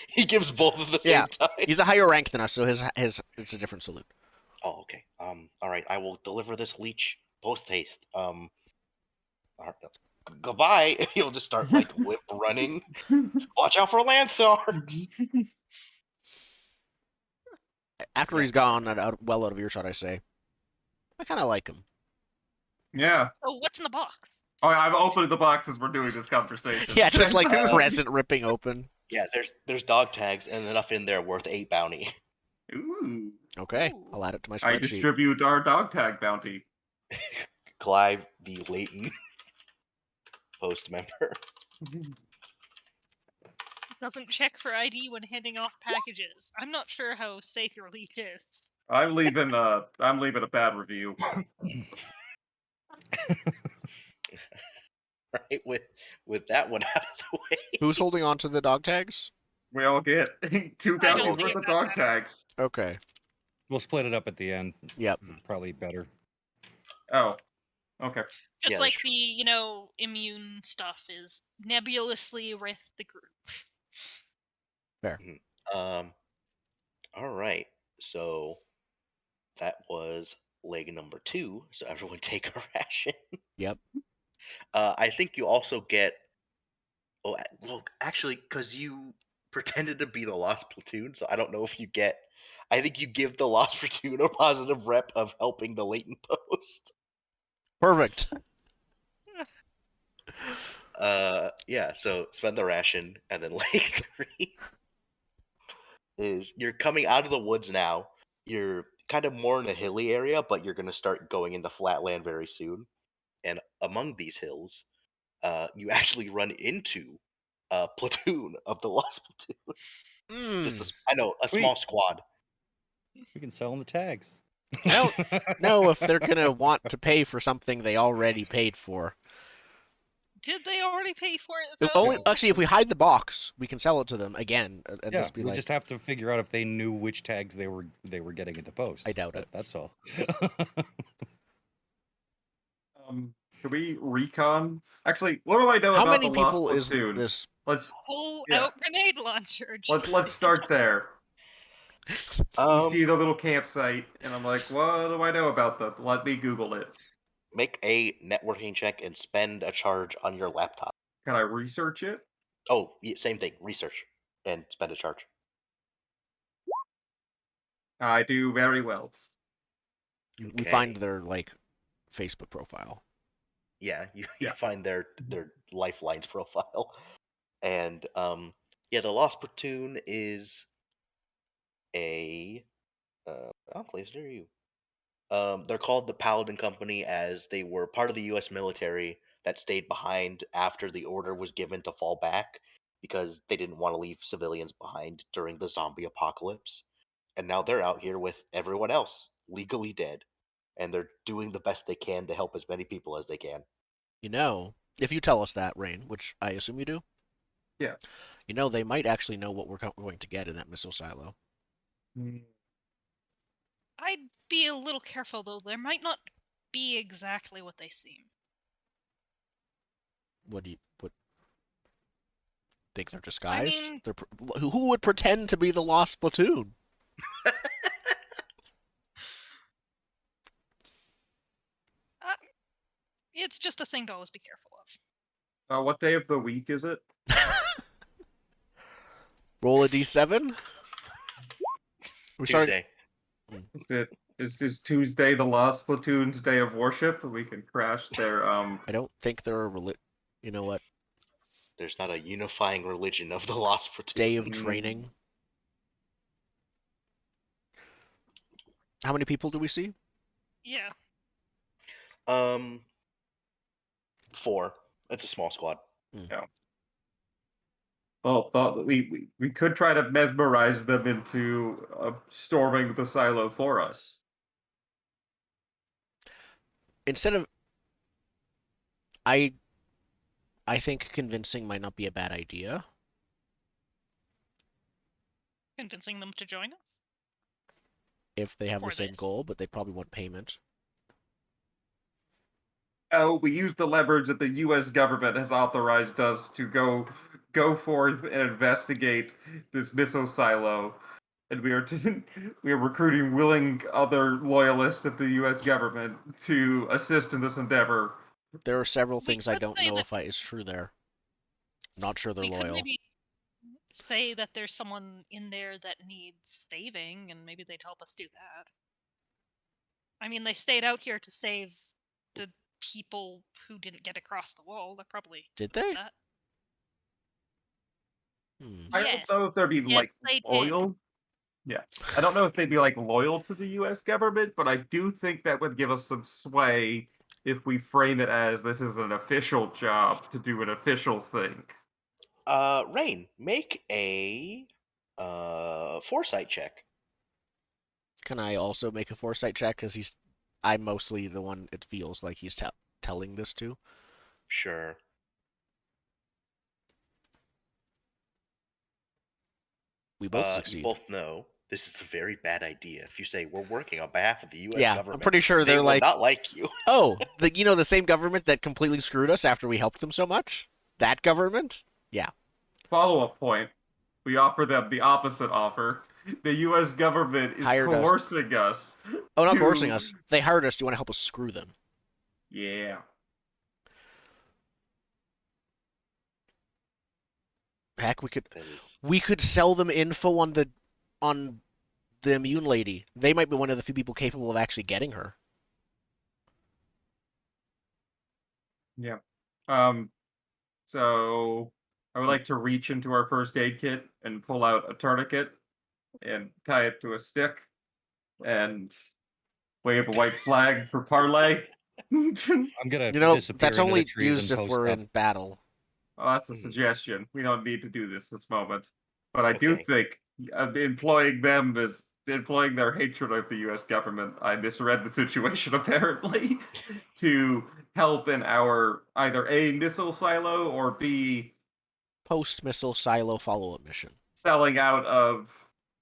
He gives both at the Yeah. same time. He's a higher rank than us, so his it's a different salute. Oh, okay. All right. I will deliver this leech post haste. All right, goodbye. He'll just start whip running. Watch out for landsarks. After Yeah. he's gone well out of earshot, I say, I kind of like him. Yeah. Oh, what's in the box? Oh, I'm opening the box as we're doing this conversation. Yeah, just like present ripping open. Yeah, there's dog tags and enough in there worth 8 bounty. Ooh. Okay, Ooh. I'll add it to my I spreadsheet. distribute our dog tag bounty. Clive, the latent post member. Doesn't check for ID when handing off packages. I'm not sure how safe your leak is. I'm leaving a bad review. Right, with that one out of the way. Who's holding on to the dog tags? We all get 2 I don't bounties think worth it's of that dog bad. tags. Okay. We'll split it up at the end. Yep. Probably better. Oh. Okay. Just Yeah, like that's the immune stuff is nebulously with the group. All right. So that was leg number 2. So everyone take a ration. Yep. I think you also get. Oh, well, actually, because you pretended to be the lost platoon, so I don't know if you get. I think you give the lost platoon a positive rep of helping the latent post. Perfect. Yeah. So spend the ration, and then leg 3 is you're coming out of the woods now. You're kind of more in a hilly area, but you're going to start going into flatland very soon. And among these hills, you actually run into a platoon of the lost platoon. Just a Sweet. small squad. We can sell them the tags. I don't know if they're gonna want to pay for something they already paid for. Did they already pay for it If though? actually, if we hide the box, we can sell it to them again, and Yeah, just be we like, just have to figure out if they knew which tags they were getting at the post. I doubt it. That's all. Should we recon? Actually, what do I know how about many the lost people is platoon? this? Let's Pull Yeah. out grenade launcher. let's start there. You see the little campsite, and I'm like, what do I know about that? Let me Google it. Make a networking check and spend a charge on your laptop. Can I research it? Oh, yeah, same thing. Research and spend a charge. I do very well. We find their Facebook profile. Yeah, you Yeah. find their Lifelines profile, and the Lost Platoon is a place near you. They're called the Paladin Company as they were part of the U.S. military that stayed behind after the order was given to fall back because they didn't want to leave civilians behind during the zombie apocalypse. and now they're out here with everyone else, legally dead, and they're doing the best they can to help as many people as they can. You know, if you tell us that, Rain, which I assume you do. Yeah. You know, they might actually know what we're going to get in that missile silo. I'd be a little careful, though. There might not be exactly what they seem. What think they're disguised? mean- Who would pretend to be the lost platoon? It's just a thing to always be careful of. What day of the week is it? Roll a d7. Tuesday. Is Tuesday the Lost Platoon's day of worship? We can crash their I don't think they're You know what? There's not a unifying religion of the Lost Platoon. Day of training. How many people do we see? Yeah. 4. It's a small squad. Yeah. Well, we could try to mesmerize them into storming the silo for us. Instead of, I think convincing might not be a bad idea. Convincing them to join us? If they have the For same this. goal, but they probably want payment. Oh, we use the leverage that the U.S. government has authorized us to go forth and investigate this missile silo, and we are we are recruiting willing other loyalists of the U.S. government to assist in this endeavor. There are several We things I could don't say know that- if is true there. Not sure they're We could loyal. maybe say that there's someone in there that needs saving, and maybe they'd help us do that. I mean, they stayed out here to save the people who didn't get across the wall. They're probably Did good at they? that. I Yes. don't know if they'd be Yes, they did. loyal. Yeah, I don't know if they'd be loyal to the U.S. government, but I do think that would give us some sway if we frame it as this is an official job to do an official thing. Rain, make a foresight check. Can I also make a foresight check? Because I'm mostly the one it feels like he's telling this to. Sure. We both succeed. You both know this is a very bad idea. If you say we're working on behalf of the U.S. Yeah, government, I'm pretty sure they they're will not like you. Oh, the same government that completely screwed us after we helped them so much? That government? Yeah. Follow-up point. We offer them the opposite offer. The U.S. government is coercing us. Oh, not coercing us. They hired us. Do you want to help us screw them? Yeah. Heck, we could sell them info on the immune lady. They might be one of the few people capable of actually getting her. Yeah. So I would like to reach into our first aid kit and pull out a tourniquet and tie it to a stick and wave a white flag for parlay. I'm gonna disappear that's into only the trees used and if post we're up. in battle. Well, that's a suggestion. We don't need to do this moment. But I do think employing them as employing their hatred of the U.S. government, I misread the situation apparently, to help in our either A, missile silo, or B, post-missile silo follow-up mission. Selling out of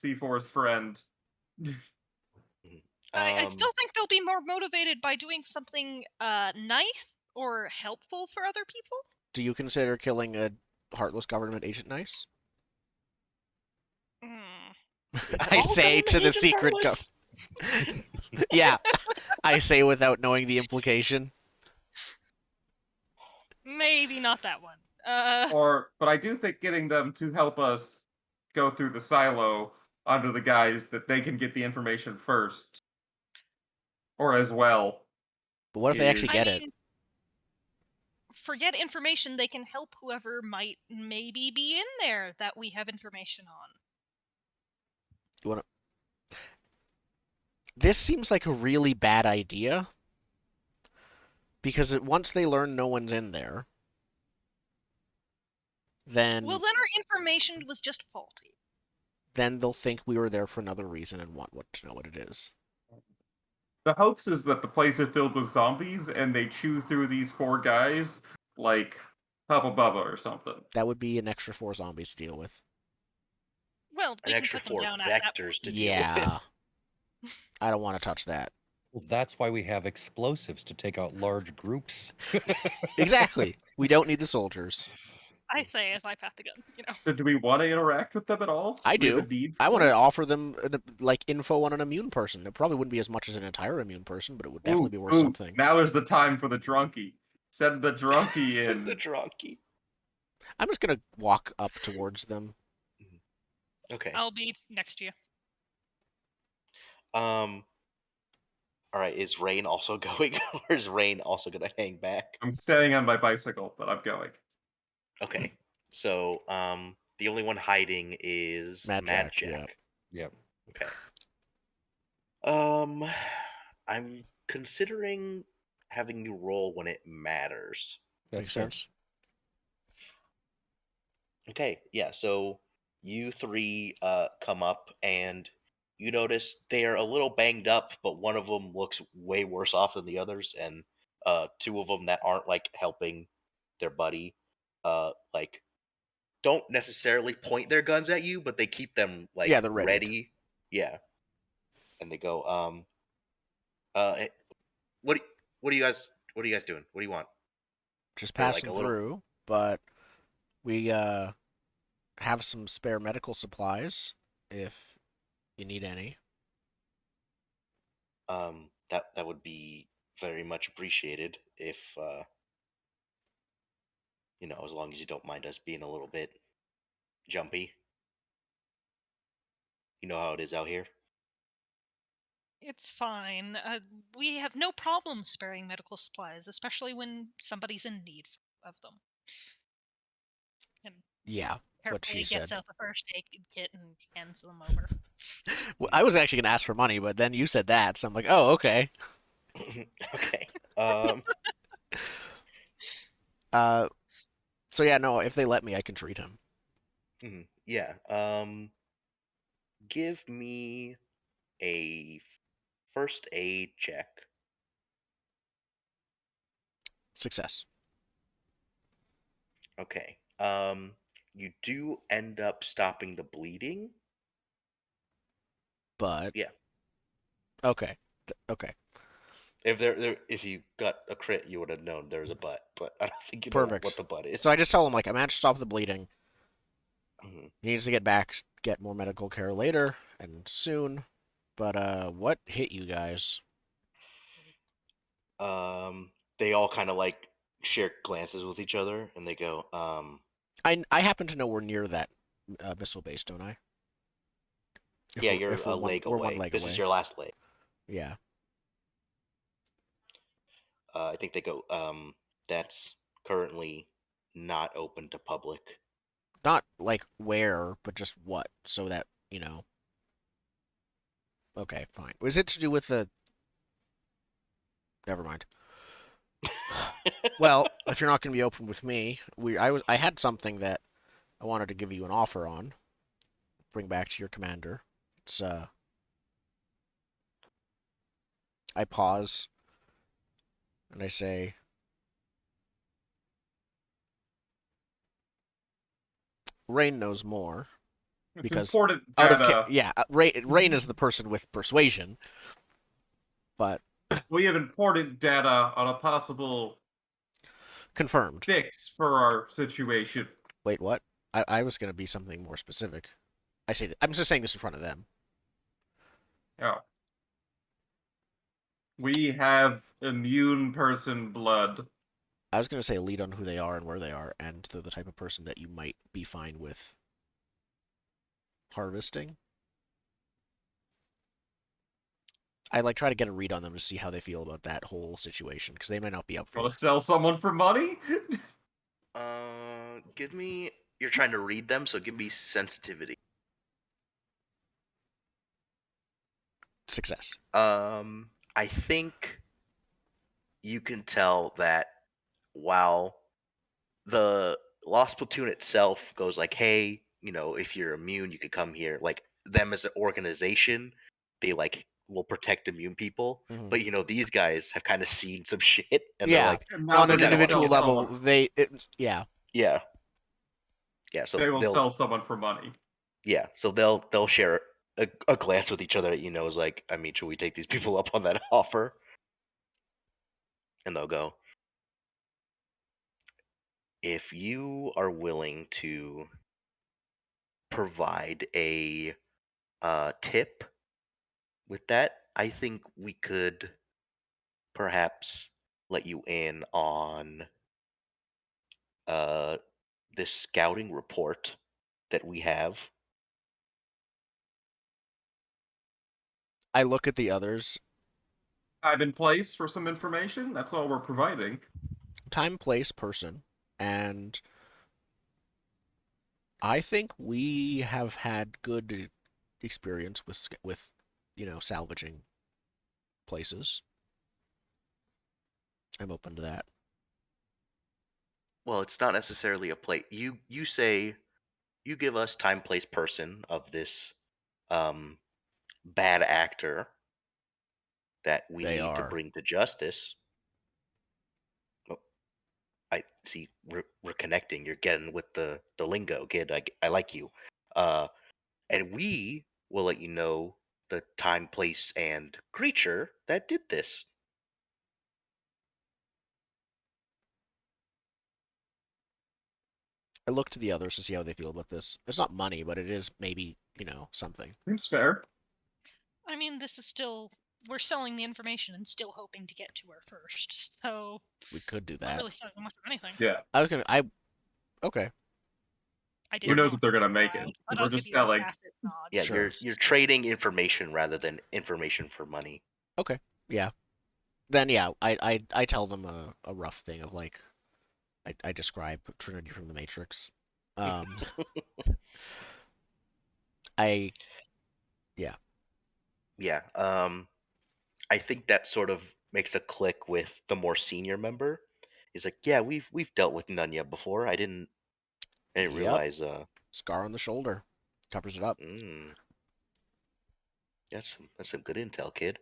C4's friend. I still think they'll be more motivated by doing something nice or helpful for other people. Do you consider killing a heartless government agent nice? I say to the secret Yeah, I say without knowing the implication. Maybe not that one. But I do think getting them to help us go through the silo under the guise that they can get the information first, or as well. But what if they actually get it? Forget information, they can help whoever might maybe be in there that we have information on. You wanna... This seems like a really bad idea. Because once they learn no one's in there, then... Well, then our information was just faulty. then they'll think we were there for another reason and want to know what it is. The hopes is that the place is filled with zombies and they chew through these 4 guys like Papa Bubba or something. That would be an extra 4 zombies to deal with. Well, we An can extra put them 4 down at that vectors to deal Yeah. with. I don't want to touch that. Well, that's why we have explosives to take out large groups. Exactly. We don't need the soldiers. I say as I pat the gun, you know. So do we want to interact with them at all? I we have do. a need I for want to them? offer them like info on an immune person. It probably wouldn't be as much as an entire immune person, but it would definitely be worth something. Now is the time for the drunkie. Send the drunkie Send in. the drunkie. I'm just gonna walk up towards them. Okay. I'll be next to you. All right. Is Rain also going, or is Rain also gonna hang back? I'm staying on my bicycle, but I'm going. Okay. So, the only one hiding is Mad Jack. Yeah. Yep. Okay. I'm considering having you roll when it matters. That's Makes fair. sense. Okay, yeah, so you 3 come up and you notice they're a little banged up, but one of them looks way worse off than the others, and 2 of them that aren't like helping their buddy, like don't necessarily point their guns at you, but they keep them like Yeah, they're ready. ready. Yeah. And they go, eh, what do- what are you guys doing? What do you want? Just They're passing like a little through, but we have some spare medical supplies if you need any. that would be very much appreciated if as long as you don't mind us being a little bit jumpy. You know how it is out here. It's fine. We have no problem sparing medical supplies, especially when somebody's in need of them. And Yeah, what she carefully gets said. out the first aid kit and hands them over. Well, I was actually gonna ask for money, but then you said that, so I'm like, oh, okay. Okay. So yeah, no, if they let me, I can treat him. Yeah. Give me a first aid check. Success. Okay. You do end up stopping the bleeding. But Yeah. okay. Okay. If you got a crit, you would have known there was a butt, but I don't think you know Perfect. what the butt is. So I just tell him like, I managed to stop the bleeding. Mhm. He needs to get more medical care later and soon. But what hit you guys? They all kind of like share glances with each other, and they go, I happen to know we're near that missile base, don't I? yeah, you're a leg we're away. one leg This away. is your last leg. Yeah. I think they go, that's currently not open to public. Not like where, but just what, so that Okay, fine. Was it to do with the? Never mind. Well, if you're not going to be open with me, I had something that I wanted to give you an offer on. Bring back to your commander. It's I pause and I say, Rain knows more It's because important out of data. Rain is the person with persuasion, but We have important data on a possible confirmed. fix for our situation. Wait, what? I was going to be something more specific. I'm just saying this in front of them. Yeah. We have immune person blood. I was going to say lead on who they are and where they are, and they're the type of person that you might be fine with harvesting. I like try to get a read on them to see how they feel about that whole situation, because they might not be up for Want it. to sell someone for money? Give me. You're trying to read them, so give me sensitivity. Success. I think you can tell that while the Lost Platoon itself goes like, "Hey, if you're immune, you could come here. Like them as an organization, they like will protect immune people. Mhm. But these guys have kind of seen some shit, and they're Yeah. like, And now On they an kinda wanna individual get level, someone. yeah. yeah, So They will they'll sell someone for money. so they'll share a glance with each other that is like, I mean, should we take these people up on that offer? And they'll go, if you are willing to provide a tip with that, I think we could perhaps let you in on uh, this scouting report that we have. I look at the others. Time and place for some information. That's all we're providing. Time, place, person, and I think we have had good experience with salvaging places. I'm open to that. Well, it's not necessarily a plate. You say you give us time, place, person of this um, bad actor that we They need to are. bring to justice. Oh, I see. We're connecting. You're getting with the lingo, kid. I like you. And we will let you know the time, place, and creature that did this. I look to the others to see how they feel about this. It's not money, but it is maybe, something. Seems fair. I mean, this is still we're selling the information and still hoping to get to her first. So We could do not that. really selling much of anything. Yeah. Okay. I Who didn't knows want if they're to gonna go make that, it? but We're I'll give just you a selling. tacit nod. Yeah, Sure. you're trading information rather than information for money. Okay. Yeah. Then yeah, I tell them a rough thing of like I describe Trinity from the Matrix. I yeah. Yeah. I think that sort of makes a click with the more senior member. He's like, yeah, we've dealt with Nunya before. I didn't Yep. realize. Scar on the shoulder covers it up. Mm, that's some good intel, kid.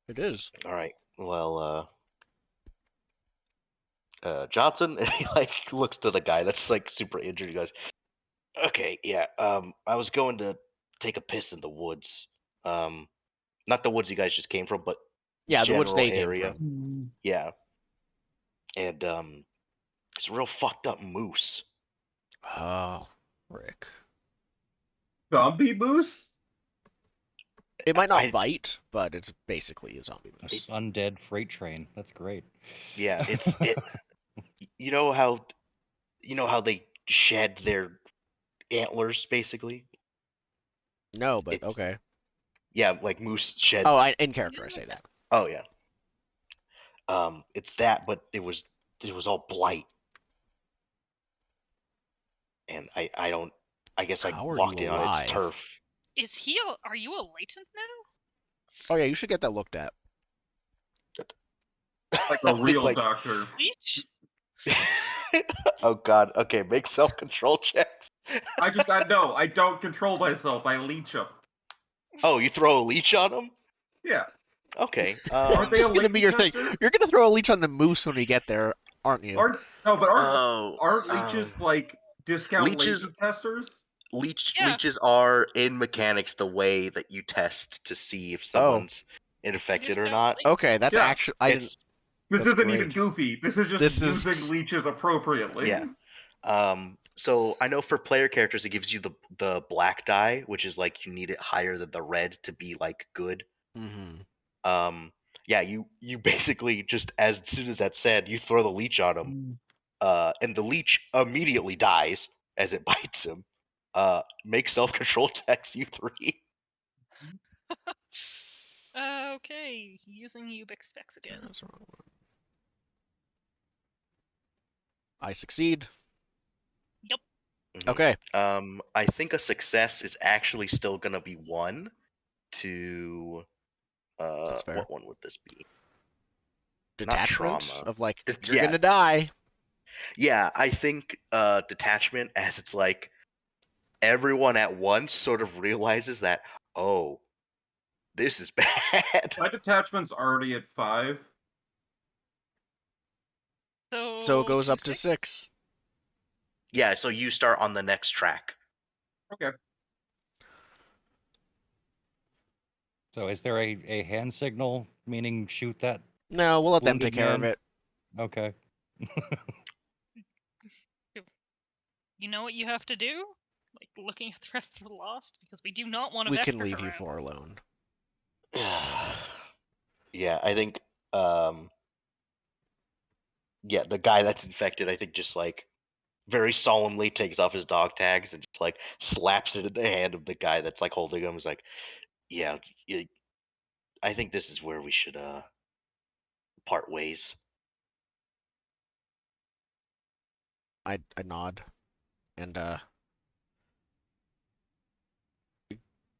It is. All right. Well, Johnson, and he like looks to the guy that's like super injured. He goes, "Okay, yeah. I was going to take a piss in the woods. Um, not the woods you guys just came from, but Yeah, the woods general they came area. from. Yeah. And it's a real fucked up moose. Oh, Rick. Zombie moose? It might not I bite, but it's basically a zombie moose. Undead freight train. That's great. yeah, it's it. You know how they shed their antlers basically. No, but It's okay. yeah, like moose shed. Oh, in character I say that. Oh yeah. It's that, but it was all blight, and I don't. I guess I How are you walked in on its alive? turf. Are you a latent now? Oh yeah, you should get that looked at. Like a real Like, doctor. Leech? oh god. Okay, make self control checks. I don't control myself. I leech them. Oh, you throw a leech on him? Yeah. Okay. Aren't they It's a gonna be your thing. latent tester? You're gonna throw a leech on the moose when we get there, aren't you? Aren't Oh, leeches like discount leeches- latent testers? Yeah. leeches are in mechanics the way that you test to see if someone's infected or don't not. like- Okay, that's Yeah, actually I didn't. It's This That's isn't even great. goofy. This is just This is- using leeches appropriately. Yeah. So I know for player characters it gives you the black die, which is like you need it higher than the red to be like good. Mm-hmm. Yeah, you basically just as soon as that's said, you throw the leech on him, and the leech immediately dies as it bites him. Make self control checks, you three. Okay, using Ubix specs again. That's the wrong one. I succeed. Yep. Mhm. Okay. I think a success is actually still gonna be one to That's fair. what one would this be? Detachment trauma. of like It- you're yeah. gonna die. Yeah, I think detachment, as it's like everyone at once sort of realizes that, oh, this is bad. My detachment's already at 5. So it goes do up to 6? 6. Yeah, so you start on the next track. Okay. So is there a hand signal, meaning shoot that No, we'll let them wounded take care of man? it. Okay. You know what you have to do? Like looking at the rest of the Lost, because we do not want to We vector can leave you around. 4 alone. Yeah, I think yeah, the guy that's infected, I think just like very solemnly takes off his dog tags and just like slaps it in the hand of the guy that's like holding him. He's like, yeah, I think this is where we should part ways. I nod and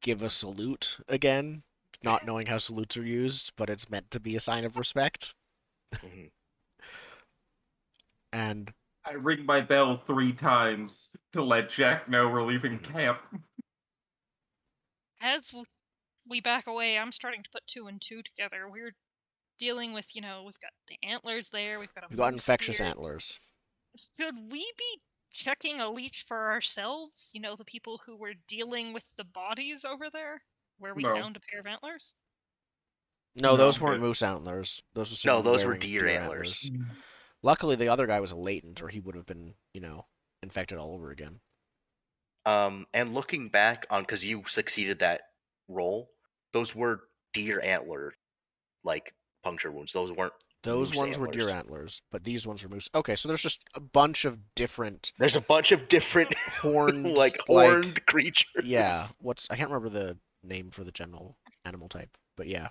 give a salute again, not knowing how salutes are used, but it's meant to be a sign of respect. Mhm. And I ring my bell 3 times to let Jack know we're leaving camp. As we back away, I'm starting to put 2 and 2 together. We're dealing with, we've got the antlers there, we've got a we've got moose infectious here. antlers. Should we be checking a leech for ourselves? The people who were dealing with the bodies over there, where we No. found a pair of antlers? No, No, those weren't good. moose antlers. Those were No, someone those were wearing deer antlers. Luckily, the other guy was a latent, or he would have been, infected all over again. And looking back on, because you succeeded that roll, those were deer antler, like puncture wounds. Those weren't. Those moose ones were deer antlers. antlers, but these ones were moose. Okay, so there's just a bunch of different There's a bunch of different horned, like horned creatures. Yeah, I can't remember the name for the general animal type, but yeah,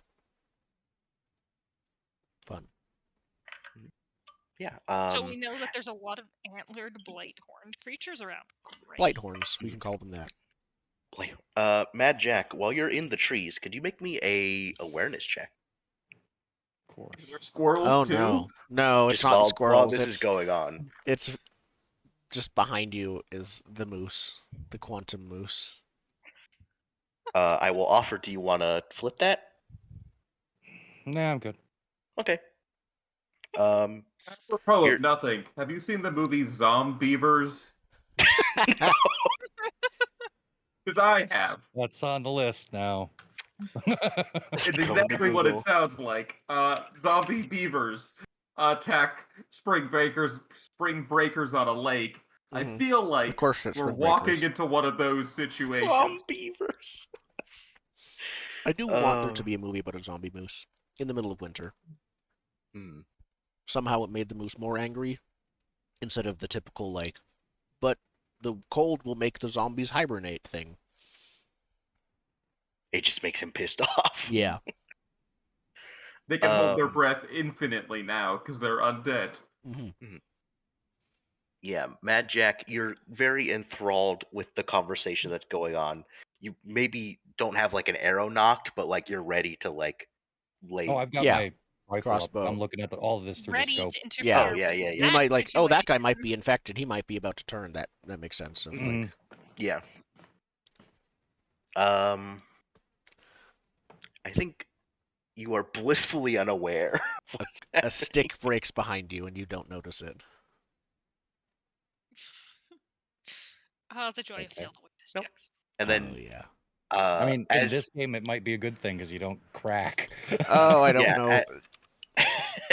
fun. Yeah. So we know that there's a lot of antlered blight-horned creatures around. Great. Blight horns, we can call them that. Mad Jack, while you're in the trees, could you make me a awareness check? Of course. There's squirrels Oh too? no, it's Just not the while squirrels. this is going on. It's just behind you is the moose, the quantum moose. I will offer. Do you want to flip that? Nah, I'm good. Okay. Apropos Here- of nothing, have you seen the movie Zombievers? Because I have. That's on the list now. It's Going to exactly what it Google. sounds like. Zombie beavers attack spring breakers on a lake. I Mhm. feel like Of course, it's we're spring walking breakers. into one of those situations. Zombievers. I do want there to be a movie about a zombie moose in the middle of winter. Hmm. Somehow it made the moose more angry instead of the typical but the cold will make the zombies hibernate thing. It just makes him pissed off. Yeah. They can hold their breath infinitely now because they're undead. Mm-hmm. Yeah, Mad Jack, you're very enthralled with the conversation that's going on. You maybe don't have like an arrow knocked, but like you're ready to like lay. Oh, I've got Yeah, my rifle crossbow. up. I'm looking at all of this through the Ready scope. to interfere. Yeah. Oh, yeah, with yeah, You yeah. might that guy situation. might be infected. He might be about to turn. That makes sense. Of Mhm. Yeah. I think you are blissfully unaware. of what's a happening. stick breaks behind you and you don't notice it. Oh, the joy of Okay. failed awareness Nope. checks. And then, Oh yeah. I mean, in as this game, it might be a good thing because you don't crack. Oh, I don't yeah, know.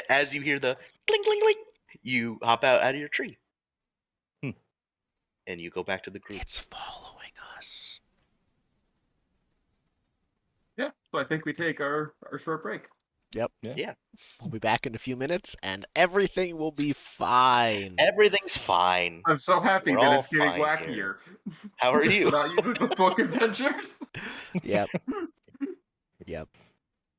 as you hear the clink clink clink, you hop out of your tree, and you go back to the group. It's following us. Yeah, so I think we take our short break. Yep. Yeah. We'll be back in a few minutes, and everything will be fine. Everything's fine. I'm so happy We're that all it's getting fine wackier. here. How are you? We're not using the book adventures. Yep. Yep.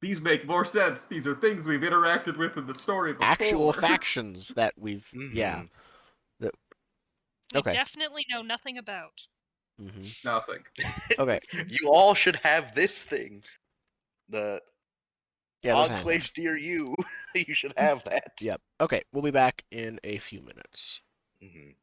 These make more sense. These are things we've interacted with in the story before. Actual factions that we've. Mhm. Yeah. We Okay. definitely know nothing about. Mm-hmm. Nothing. Okay. You all should have this thing. The Yeah. This enclave steer you. You should have that. Yep. Okay. We'll be back in a few minutes. Mhm.